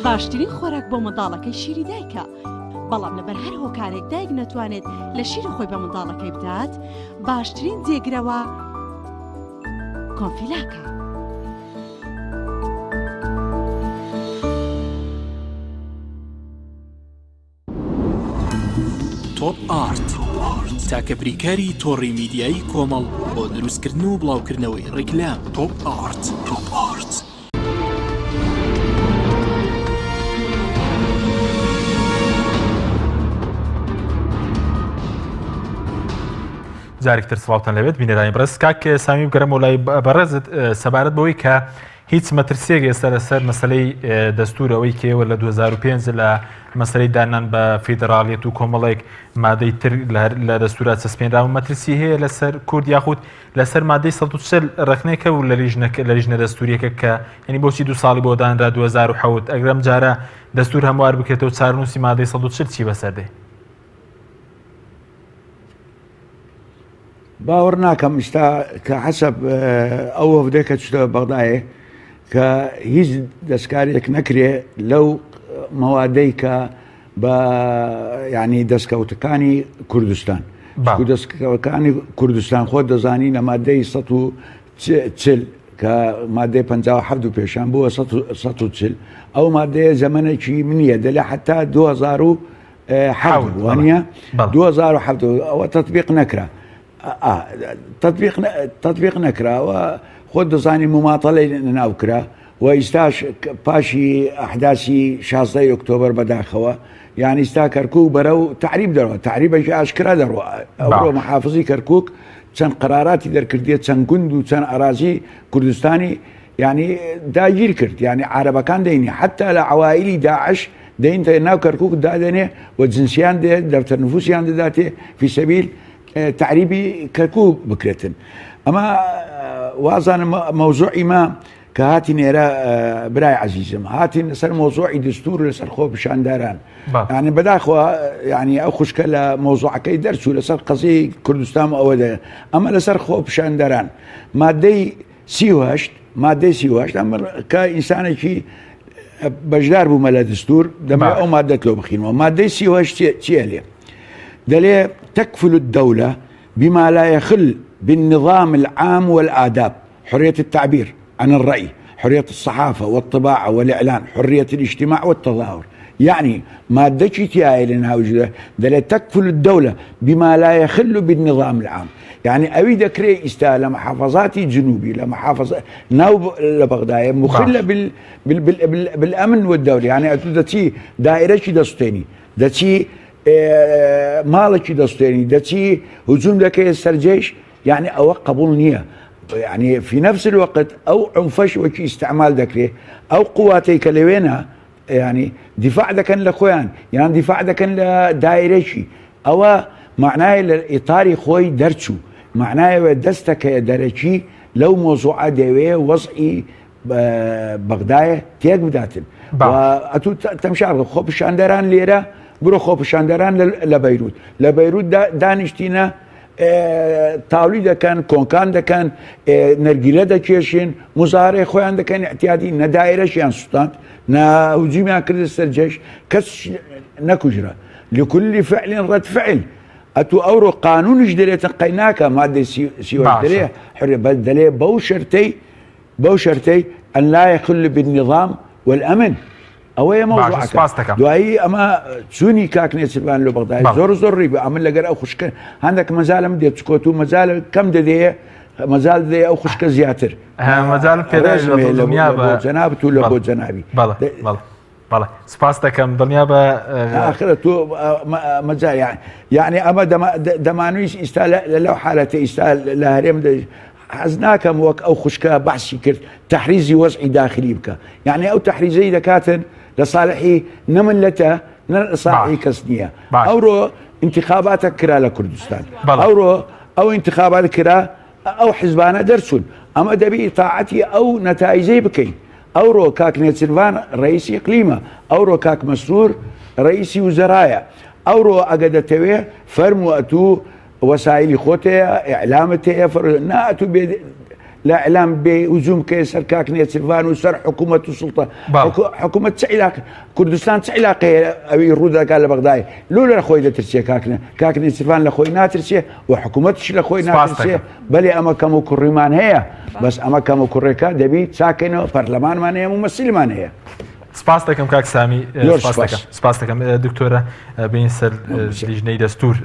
باشترین خۆراک بۆ منداڵەکەی شیری دایکە، بەڵام لەبەر هەر هۆکارێک دایک نەتوانێت لە شیری خۆی بە منداڵەکەی بدات، باشترین جێگرەوە کۆنفیلاکە. تۆپ ئارت تاکە بریکاری تۆڕی میدیایی کۆمەڵ بۆ دروستکردن و بڵاوکردنەوەی ڕیکلام تۆپ ئارت. جارێکتر سڵاوتان لەبێت بینەرانی بەڕێز. کاک سامی بگەرەمەوە لای بەڕێزت سەبارەت بەوەی کە هیچ مەترسیەک ئێستا لەسەر مەسەلەی دەستورەوەی کێوە لە 2005 لە مەسەلەی دانان بە فیدراڵیەت و کۆمەڵێک مادەی تر لە دەستورات سەسپێنراوە مەترسی هەیە لەسەر کورد یاخود لەسەر مادەی 140 ڕخنێکە و لە لیژنە دەستوریەکە کە ینی بۆچی 2 ساڵی بۆ دانرا 2007 ئەگەرم جارە دەستور هەموار بکرێتەوە چارنووسی مادەی 140 چی بەسەردێ؟ باوەڕ ناکەم ئستا کە حەسەب ئەو وەفدەیە کە چتە بەغدایە کە هیچ دەستکارێک نەکرێ لەو مەوادەی کە بە ینی دەستکەوتەکانی کوردستان دەستکەوتەکانی کوردستان خۆ دەزانی لە مادەی 140 کە مادەی 57 و پێشان بووە 140 ئەو مادەیە زەمەنێکی منیە دەلێ حتا 2007 وانە 2007 ئەوە تەطبیق نەکرا. تطبیق نەکراوە خۆ دەزانی مماتەڵی ناوکرا و ئیستاش پاشی ئەحداسی 16 ئۆکتۆبەر بەداخەوە یان ئیستا کەرکووک بەرەو تعریب دەڕەوە تعریبەکی ئاشکرا دەڕوە. ئەوڕۆ محافزی کەرکووک چەند قراراتی دەرکردێت چەند گوند و چەند ئەرازی کوردستانی ینی داگیر کرد ینی عربەکان دەینی حتا لە عوائلی داعش دەینتە ناو کەرکووک دادەنێ و جنسیان دێت دەفتەر نفوسیان دەداتێ فی سەبیل تعریبی کەرکووک بکرێتن. ئەمە وازانم مەوزوعی ما کە هاتی نێرە برای عزیزم هاتین لەسەر مۆزوعی دستور لەسەر خۆ پیشانداران ینی بەداخەوە ینی ئەو خوشکە لە مۆزوعەکەی دەرچوو لەسەر قەزەی کوردستان ئەوە دەیە ئەمە لەسەر خۆ پیشانداران مادەی 38 مادەی 38 ئەمە کە ئینسانێکی بەشدار بوومە لە دستور دەمای ئەو مادەت لۆ بخینەوە. مادەی 38 چیە لێ؟ دليل تكفل الدولة بما لا يخل بالنظام العام والآداب: حرية التعبير عن الرأي، حرية الصحافة والطباعة والإعلان، حرية الاجتماع والتظاهر. يعني مادتي تياي لنا وجوده دليل تكفل الدولة بما لا يخل بالنظام العام. يعني أريد كري إستا لمحافظاتي الجنوبي لمحافظة ناوب لبغداد مخلة بالأمن والدولة. يعني أتودتي دائرة دستيني دتي ماڵێکی دەستێنی دەچی هجوم دەکەی سەرجێش يعني أو قبول نية يعني في نفس الوقت أو عنفش وكي استعمال ذكره أو قواتي كلوينها يعني دفاع ده كان لخوان يعني دفاع ده كان لدائرشي أو معناه الإطاري خوي درتشو معناه دستك درتشي لو موضوع دوية وضعي بغداية تيك بداتن وأتو تمشي خوب شاندران ليرة برو خوب شاندران لبيروت دانشتينا تاولی دەکەن کۆنکان دەکەن نەرگیلە دەکێشن مزارەی خۆیان دەکەن احتیاطی نەدایرەشیان سوستاند ناهجومیان کرد سەرجەش کەس نەکوژرا لكل فعل رد فعل ئەتو ئەوڕۆ قانونیش دەرێتن قەیناکە مادەی سیوە دەرێ حرێ بەس دەلێ بەو شەرتەی ئەن لا يخل بالنظام والأمن ئەوەیە مەوضوعەکە دوایی ئەمە چوونی کاکنێ سیروان لە بەغداد زۆر ڕیبە ئەمن لەگەر ئەو خوشکە هەندێک مەزالم دێت چکۆت و مەزال کەم دەدەیە مەزال دەیە ئەو خوشکە زیاتر مەزال پێدا بۆ جەنابەت و لە بۆ جەنابی بەڵێ سپاس دەکەم دڵنیا بە ئاخرە تۆ مەجای یعنی ئەمە دەمانویست ئیستا لەو حالەتە ئیستا لە هەرێم حەز ناکەم وەک ئەو خوشکە بەحسی کرد تەحریزی وەزعی داخلی بکە یعنی ئەو تەحریزەی دەکاتن لصالحي نملته لصالحي كسنية أورو انتخابات كرا لكردستان أو انتخابات كرا أو حزبانة درسون أما دبي طاعتي أو نتائجي بكين أورو كاك نيتسلفان رئيس إقليمة أورو كاك مسرور رئيس وزراء أورو أقدتوي فرمو أتو وسائل خوتي إعلامتي ناتو لا إعلام بهجوم كيسر كاكنية سلفان وسر حكومة السلطة حكومة تعلاق كردستان تعلاق أبي الرودة قال بغداد لولا لخوي ده ترسيه كاكنية سلفان لخوي ناترسيه وحكومتش لخوي ناترسيه بل أما كمو كريمان هي بس أما كمو كريكا دبي ساكنه برلمان مان هي ممثل مان هي سپاس دەکەم کاک سامی سپاس دەکەم دکتۆرە بین سەر لیژنەی دەستور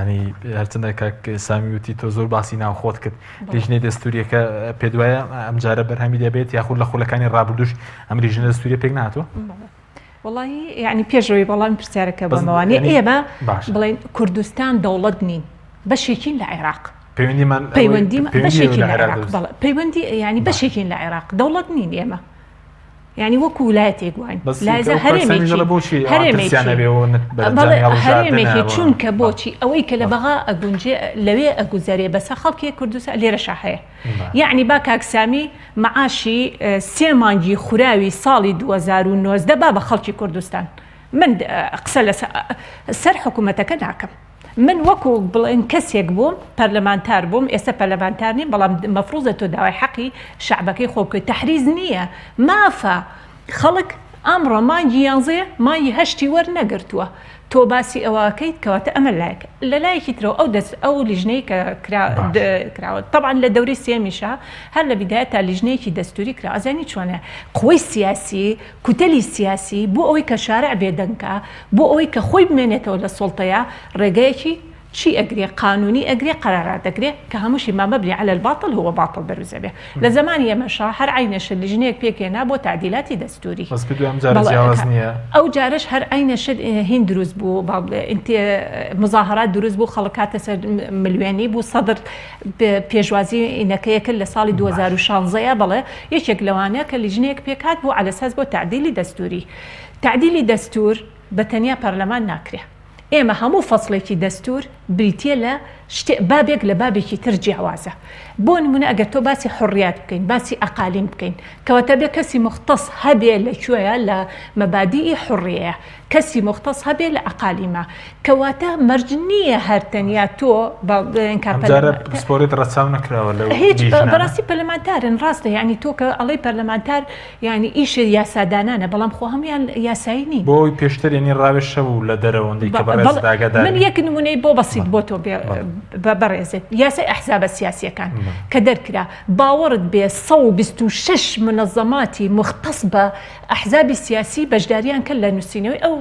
ینی هەرچەندە کاک سامی وتی تۆ زۆر باسی ناوخۆت کرد لیژنەی دەستوریەکە پێ دوایە ئەم جارە بەرهەمی دەبێت یاخود لە خولەکانی ڕابردوش ئەم لیژنە دەستوریە پێک نهاتوە والله يعني بيجري والله مبرسارك بمواني إيما بلين كردستان دولة نين بشيكين لعراق بيوندي بشيكين لعراق بيوندي يعني بشيكين لعراق دولة نين إيما يعني وكولاتي قوين لازم هرمي چون كبوشي اويك لبغا اقونجي لوي اقوزاري بس خلقي كردوسا اللي رشاحيه يعني باكاك سامي معاشي سيمانجي خراوي صالي 2019 بابا خلقي كردستان من اقسل سر حكومتك ناكم من وكو بلنكسيك بوم برلمانتار بوم اسا برلمانتارني بلا مفروضة داوي حقي شعبك يخوك تحريز نية ما فا خلق امر ما ينزي ما يهشتي ور نقرتوه تو باسي اواكيد كوات امل لايك لا يكترو او دس او لجني كرا طبعا للدوري السيامي شا هلا بدايه لجني دستوري كرا ازاني شلون قوي سياسي كتلي سياسي بو اوي كشارع بيدنكا بو اوي كخوي بمنته ولا السلطه رجاكي شيء أجري قانوني أجري قرارات أجري كهمشي ما مبني على الباطل هو باطل برزبه لزمان يا مشا هر عينش اللي جنيك بيك ينابو تعديلات دستوري بس بدو أم جارز جوازنية أو جارش هر عينش هين دروز بو أنت مظاهرات دروز بو خلقات مليوني بو صدر بيجوازي إنك يكل صالي 2016 بلا يشك لوانا كاللي جنيك بيك هات بو على أساس بو تعديل دستوري تعديل دستور بتنيا برلمان ناكره ئێمە هەموو فەسڵێکی دەستور بریتە لە بابێک لە بابێکی تر جیاوازە بۆ نمونە ئەگەر تۆ باسی حڕیات بکەین باسی ئەقالیم بکەین کەواتە بێ کەسی مختص هەبێ لەکوێیە لە مەبادیئی حڕیەیە کەسی مختص هەبێ لە ئەقالیمە کەواتە مەرج نییە هەرتەنیا تۆ سپۆرێت ڕەچاو نەکراوە لە هیچ بەڕاستی پەرلەمانتارن ڕاستە یعنی تۆ کە ئەڵەی پەرلەمانتار یعنی ئیشە یاسادانانە بەڵام خۆ هەمویان یاسایی نین بۆی پێشتر ینی ڕاوێشە بوو لە دەرەوەندی کە من یەک نمونەی بۆ بەسیط بۆ تۆ بەڕێزێت یاسای ئەحزابە سیاسیەکان کە دەرکرا باوەڕت بێ 126 منەظەماتی مختص بە ئەحزابی سیاسی بەشداریان کرد لە نووسینەوەی ئەو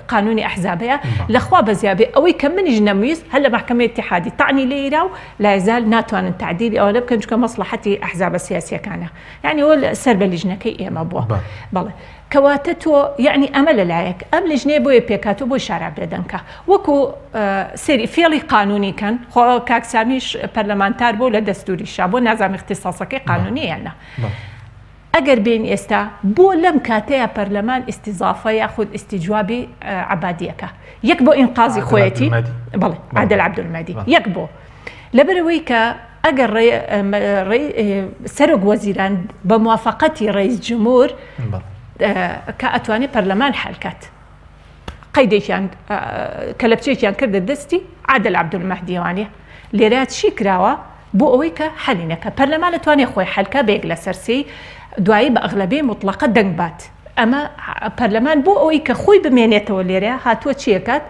قانونی ئەحزابەیە لەخوا بەزیابێ ئەوەی کە منیش نەمویست هەر لە محکەمەی اتحادی تاعنی لێرا و لا يزال ناتوانن تعدیلی ئەوە لە بکەن چونکە مەسلحەتی ئەحزابە سیاسیەکانە یعنی ئەوە سەر بە لیژنەکەی ئێمە بووە بەڵێ کەواتە تۆ یعنی ئەمە لەلایەک ئەم لیژنێ بۆیە پێکاتۆ بۆی شارع بێدەنکە وەکو سری فێڵی قانونیکەن خۆ کاکسامیش پەرلەمانتار بۆ لە دەستوریشا بۆ نازام اختصاصەکەی قانونیانە ئەگەر بین ئێستا بۆ لەم کاتەیە پەرلەمان ئیستیزافە یاخود ئیستیجوابی عەبادیەکە یەک بۆ ئینقاذی خۆیەتی بەڵێ عادل عەبدولمەهدی یەک بۆ لەبەرەوەی کە ئەگەر سەرۆک وەزیران بە موافقەتی ڕئیس جمهور کە ئەتوانێت پەرلەمان حەلکات قەیدێکیان کە لە بچێکیان کردە دەستی عادل عەبدولمەهدیوانێ لێرە چی کراوە بۆ ئەوەی کە حەلینەکە پەرلەمان دەتوانێت خۆی حەلکە بێک لە سەرسی دوایی بە ئەغلەبەی مطلقە دەنگ بات ئەمە پەرلەمان بۆ ئەوەی کە خۆی بمێنێتەوە لێرە هاتووە چیەکات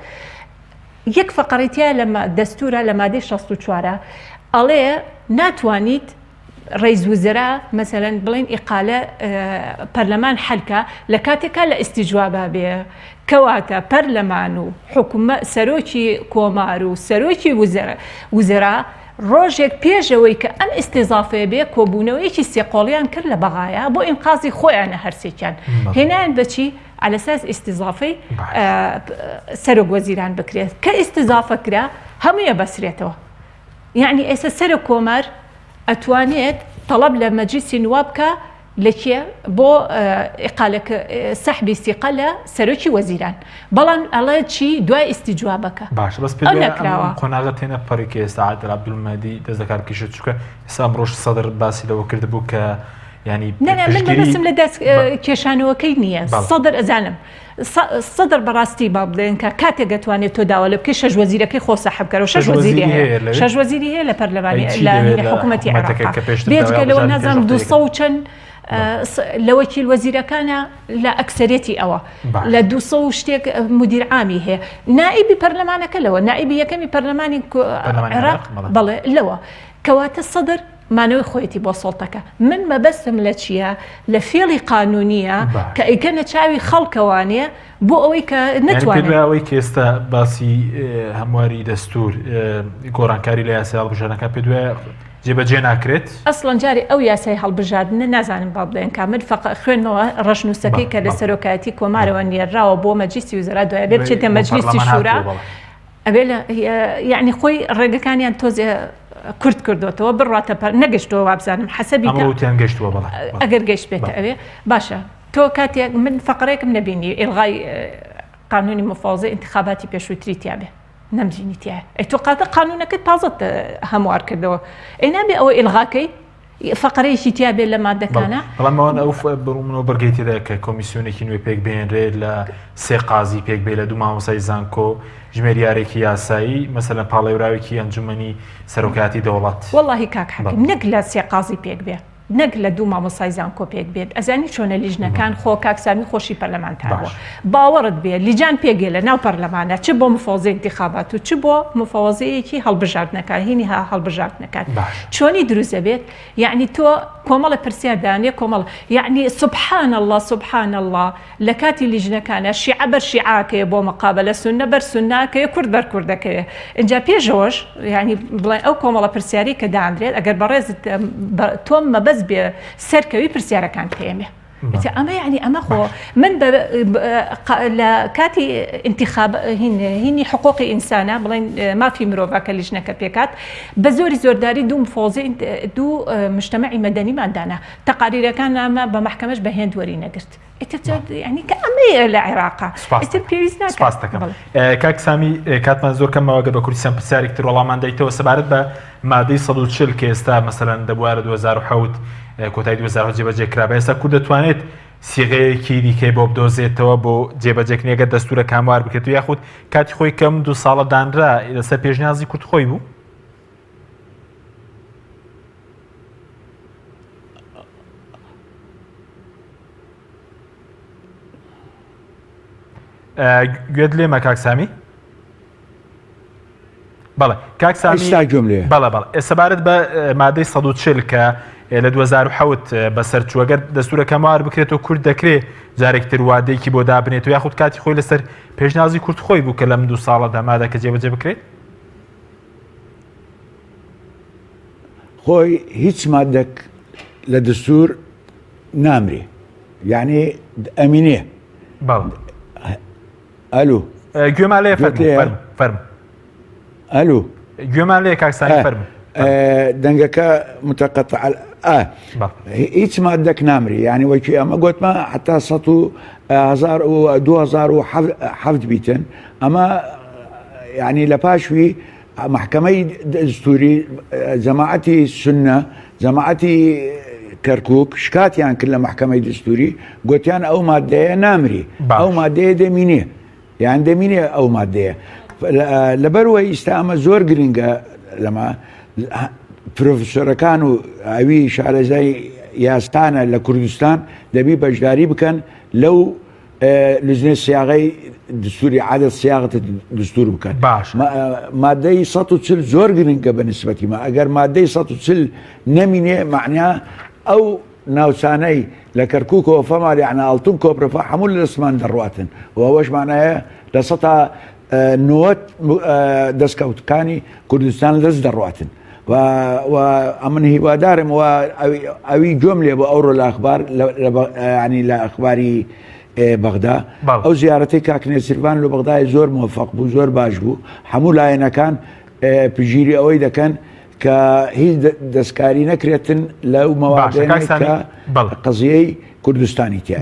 یەک فەقەڕێتیە لە دەستورە لە مادەی 64 ئەڵێ ناتوانیت ڕئیس وزرا مەسەلەن بڵێن ئیقالە پەرلەمان حەلکە لە کاتێکا لە ئیستیجوابە بێ کەواتە پەرلەمان و حکومە سەرۆکی کۆمار و سەرۆکی وزرا ڕۆژێک پێشەوەی کە ئەم ئیستیزافەیە بێ کۆبوونەوەیەکی سێقۆڵیان کرد لە بەغایە بۆ ئینقاذی خۆیانە هەرسێکیان هێنایان بەچی على اساس استضافي سەرۆک وەزیران بکرێت کە ئیستیزافە کرا هەموویە بەسرێتەوە یعنی ئێستا سەرۆک کۆمار ئەتوانێت تەڵەب لە مەجلیسی نواب بکە لەکێ بۆ ئیقالەکە سەحبی استیقا لە سەرۆکی وەزیران بەڵام ئەڵێ چی دوای ئیستیجوابەکە باش بەس قۆناغە تێنە پەڕێکی ئێستا عادل عەبدولمەهدی دەست دەکات کیشە چووکە ئێستا ئەمڕۆژ سەدر باسی لەوە کردبوو کە ینی من بەسم لە دەست کێشانەوەکەی نییە سەدر ئەزانم سەدر بەڕاستی با بڵێن کە کاتێک دەتوانێت تۆ داوا لە بکەی شەش وەزیرەکەی خۆ سەحب بکەرەوە شەش وەزیری هەیە لە پەرلەمانی لە حکوومەتی عێراق بێجگە لەوە نازانم 200 و چەند لە وەکیل وەزیرەکانە لە ئەکسەرێتی ئەوە لە 200 و شتێک مدیر عامی هەیە نائیبی پەرلەمانەکە لەوە نائیبی یەکەمی پەرلەمانی عێراق بەڵێ لەوە کەواتە سەدر مانەوەی خۆیەتی بۆ سڵتەکە من مەبەستم لە چییە لە فێڵی قانونیە کە ئەیکەنە چاوی خەڵکەوانێ بۆ ئەوەی کە نتوانێت ئەوەی کە ئێستا باسی هەمواری دەستور گۆڕانکاری لە یاسای هەڵبژاردنەکە پێ دوایە جێبەجێ ناکرێت ئەسڵەن جارێ ئەو یاسای هەڵبژاردنە نازانم با بڵێن کا من فەقەت خوێنمەوە ڕەشنووسەکەی کە لە سەرۆکایەتی کۆمارەوە نێراوە بۆ مەجلیسی وزرا دوایە بێت بچێتە مەجلیسی شورا ئەبێ یعنی خۆی ڕێگەکانیان تۆزێ کورد کردوتەوە بڕاتە پەر نەگەشتەوە وابزانم حەسەبی گەشتووە بەڵێ ئەگەر گەشت بێتە ئەوێ باشە تۆ کاتێک من فەقڕێکم نەبینی ئێلغای قانونی مفاوضە انتخاباتی پێشووتری تیاابێ نەمجینی تایە ئەی تۆ قاتە قانونەکەت تازت هەموار کردەوە ئەی نابێ ئەوە ئێلغاکەی فەقرەیەکی تیاابێت لە مادەکانە بەڵامەوە ئەو بڕومنەوە بەرگێتیدا کە کۆمیسیۆنێکی نوێ پێک بێنرێت لە سێ قازی پێک بێ لە دوو مامۆسای زانکۆ ژمێریارێکی یاسایی مەسەلەن پاڵێوراوێکی ئەنجومەنی سەرۆکاتی دەوڵەت وەڵڵاهی کاک حەکیم نەک لە سێ قازی پێک بێ نەک لە دوو مامۆسای زانکۆ پێک بێت ئەزانی چۆنە لیژنەکان خۆ کاکسامی خۆشی پەرلەمانتارەوە باوەڕت بێ لیجان پێگێ لە ناو پەرلەمانە چ بۆ مفاوزە انتخابات و چ بۆ مفاوزەیەکی هەڵبژاردنەکە هینی هەڵبژاردنەکان چۆنی دروست دەبێت یعنی تۆ کۆمەڵە پرسیاردانێ کۆمەڵ یعنی سبحان الله سبحان الله لە کاتی لیژنەکانە شیعە بەر شیعاکەیە بۆ مقابلە سونە بەر سوناکەیە کورد بەر کوردەکەوێ اینجا پێشەوەش یعنی بڵێ ئەو کۆمەڵە پرسیاری کە دادرێت ئەگەر بەڕێزت تۆم مەبەست بێ سەرکەوی پرسیارەکان پێمێ ئەمە یعنی ئەمە خۆ من لە کاتی انتخاب هینی حقوقی ئینسانە بڵێن مافی مرۆڤەکە لیژنەکە پێکات بە زۆری زۆرداری دوو مفۆزی دوو مجتەمەعی مەدەنیماندانە تەقاریرەکان ئەمە بە محکەمەش بە هێندوەری نەگرت ینی کە ئەمەیە لە عێراقا پێویست کاک سامی کاتمان زۆر کەمەوە گە بە کوردستان پرسیارێکتر وەڵامان دەیتەوە سەبارەت بە مادەی 140 کە ئێستا مەسەلەن دەبوارە 2007 کۆتایی 2000 جێبەجێکرابە ئێستا کورد دەتوانێت سیغەیەکی دیکەی بۆ بدۆزێتەوە بۆ جێبەجێکنیەکە دەستورە کاموار بکرێت و یاخود کاتی خۆی کەم 2 ساڵە دانرا لەسەر پێشنیازی کورد خۆی بوو گوێت لێمە کاکسامی بەڵێ کاکسامی بەڵێ ئێسەبارەت بە مادەی 140 کە لە 2007 بەسەر چووەگەر دەستورەکە ماوار بکرێتەوە کورد دەکرێت جارێکتر وادەیەکی بۆ دابنێتەوە یاخود کاتی خۆی لەسەر پێشنیازی کورد خۆی بوو کە لەم 2 ساڵەدا مادەکە جێبەجێ بکرێت خۆی هیچ مادەک لە دەستور نامرێ يعني امينيه بەڵ الو گوێمان لێ فەرمو الو گوێمان لێ کاکسانی فەرمو دنگەکە متقطع هیچ مادەك نامری يعني وەکی ئەمە گوتمە حتا 2007 بیتن ئەمە يعني لە پاشوی محکمەی دەستوری جەماعەتی سنە جەماعەتی کەرکووک شکاتیان کرد لە محکمەی دەستوری گوتیان ئەو مادەیە نامری ئەو مادەیە دەمینێ یان دەمینێ ئەو مادەیە لەبەرەوەی ئێستا ئەمە زۆر گرنگە لەمە پرۆفسۆرەکان و ئەوی شارەزای یاسانە لە کوردستان دەبی بەشداری بکەن لەو لزنێ سیاغی دستوری عادەت سیاغەتە دستور بکەن مادەی 140 زۆر گرنگە بە نسبەتی ما ئەگەر مادەی 140 نەمینێ معنیا ئەو ناوچانەی لە کەرکووکەوە فەماری یعنی ئاڵتون کۆپرەفا هەموو لە دەستمان دەڕواتن و ئەوەش معنایە لە 90 دەستکەوتەکانی کوردستان دەست دەڕواتن و ئەمن هیوادارم و ئەوی گوێم لێ بۆ ئەوڕۆ لە ئەخبار ینی لە ئەخباری بەغدا ئەو زیارەتەی کاکنێ سیروان لە بەغدای زۆر موفق بوو زۆر باش بوو هەموو لایەنەکان پژیری ئەوەی دەکەن کە هیچ دەستکاری نەکرێتن لەو مەوادەیە کە قەزیەی کوردستانی تیا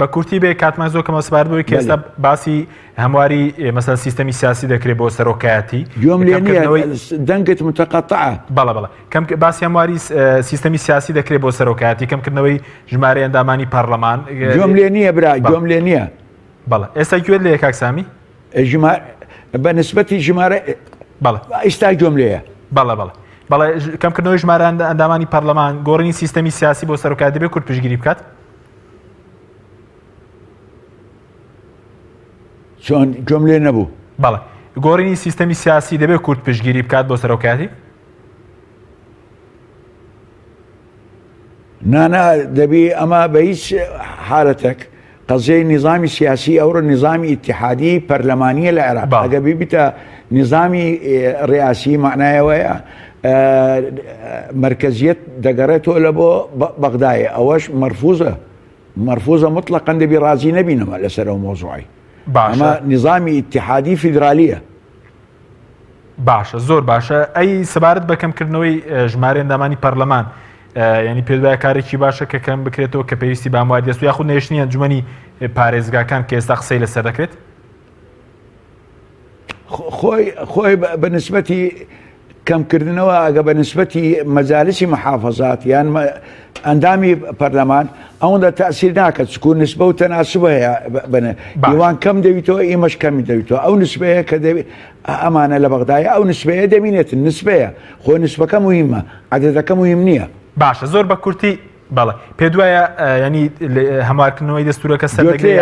بە کورتی بێ کاتمان زۆر کەمە سپارت بووی کە ئێستا باسی هەمواری مەسەڵەن سیستەمی سیاسی دەکرێت بۆ سەرۆکایەتی گوێم لێ نییە دەنگت متقطعە بەڵێ کەم باسی هەمواری سیستەمی سیاسی دەکرێت بۆ سەرۆکایەتی کەمکردنەوەی ژمارە ئەندامانی پەرلەمان گوێم لێ نییە برا گوێم لێ نییە بەڵێ ئێستا گوێت لێ کاکسامی بە نسبەتی ژمارە بەڵێ ئێستا گوێم لێیە بەڵێ کەمکردنەوەی ژمارە ئەندامانی پەرلەمان گۆڕینی سیستەمی سیاسی بۆ سەرۆکایەتی دەبێت کورد پشتگیری بکات چۆن گوێم لێ نەبوو بەڵێ گۆڕینی سیستەمی سیاسی دەبێت کورد پشتگیری بکات بۆ سەرۆکایەتی نانا دەبی ئەمە بە هیچ حالەتێک قەزەی نظامی سیاسی ئەوڕۆ نظامی ئیتحادی پەرلەمانیە لە عێراق ئەگە بیبیتە نظامی ڕیاسی معنایەوەیە مرکزیت دەگەڕێتەوە لە بۆ بەغدایە ئەوەش مەرفوزە مطلقاً دەبی ڕازی نەبینەمە لەسەر ئەو مۆزوعی ئەمە نظامی ئیتحادی فیدرالیە باشە زۆر باشە ئەی سەبارەت بە کەمکردنەوەی ژمارە ئەندامانی پەرلەمان ینی پێدوایە کارێکی باشە کە کەم بکرێتەوە کە پێویستی بە هەمووای دەست و یاخود نێشتنی ئەنجومەنی پارێزگاکان کە ئێستا قسەی لەسەر دەکرێت خۆی بە نسبەتی کەمکردنەوە ئەگە بە نسبەتی مەجالسی محافەزات یان ئەندامی پەرلەمان ئەوەندە تەسیر ناکات چکو نسبە و تەناسب هەیە بنە دیوان کەم دەویتەوە ئێمەش کەمی دەویتەوە ئەو نسبەیە کە ئەمانە لە بەغدایە ئەو نسبەیە دەبینێتن نسبەیە خۆ نسبەکە مهمە عەدەدەکە مهم نییە باشە زۆر بە کورتی بەڵێ پێ دوایە ینی هەموارکردنەوەی دەستورەکە سەردەگرێت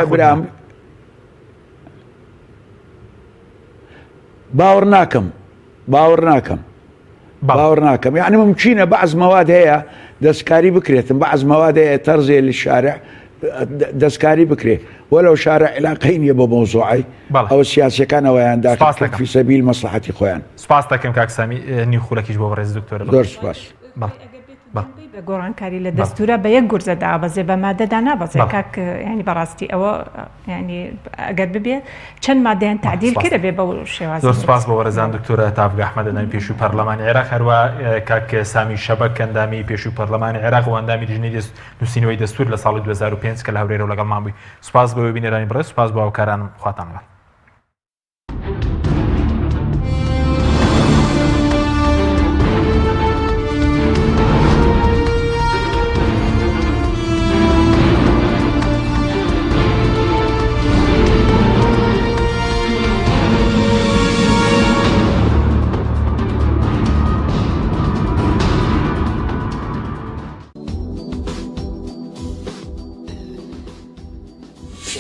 باوەڕ ناکەم یعنی ممکنە بەعض مەواد هەیە دەستکاری بکرێتن بەعض مەواد هەیە تەرزێ لە شارع دەستکاری بکرێت وەلەو شارع علاقەی نییە بۆ مۆزوعی ئەوە سیاسەکانەوەیان داکە فی سەبیل مەسلحەتی خۆیان سوپاس دەکەم کاکسامی نیوخولەکیش بۆ بەڕێز دکتۆرە زۆر سوپاس بە گۆڕانکاری لە دەستورە بە یەک گورجە دابەزێ بە مادەدا نابەزێ کاک ینی بەڕاستی ئەوە ینی ئەگەر ببێت چەند مادەیان تعدیل کرد بێ بە شێوازی زۆر سوپاس بۆ وەرزان دکتۆرە تافگە ئەحمەدەدانی پێشووی پەرلەمانی عێراق هەروە کاک سامی شەبەک ئەندامی پێشووی پەرلەمانی عێراق و ئەندامی لیژنەی نووسینەوەی دەستور لە ساڵی 2005 کە لە هەورێرەوە لەگەڵمان بووی سوپاس بەوەی بینێرانی بڕێز سوپاس بۆ هاوکارانم خواتان لەگەڵ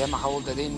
ئێمە هەوڵ دەدەین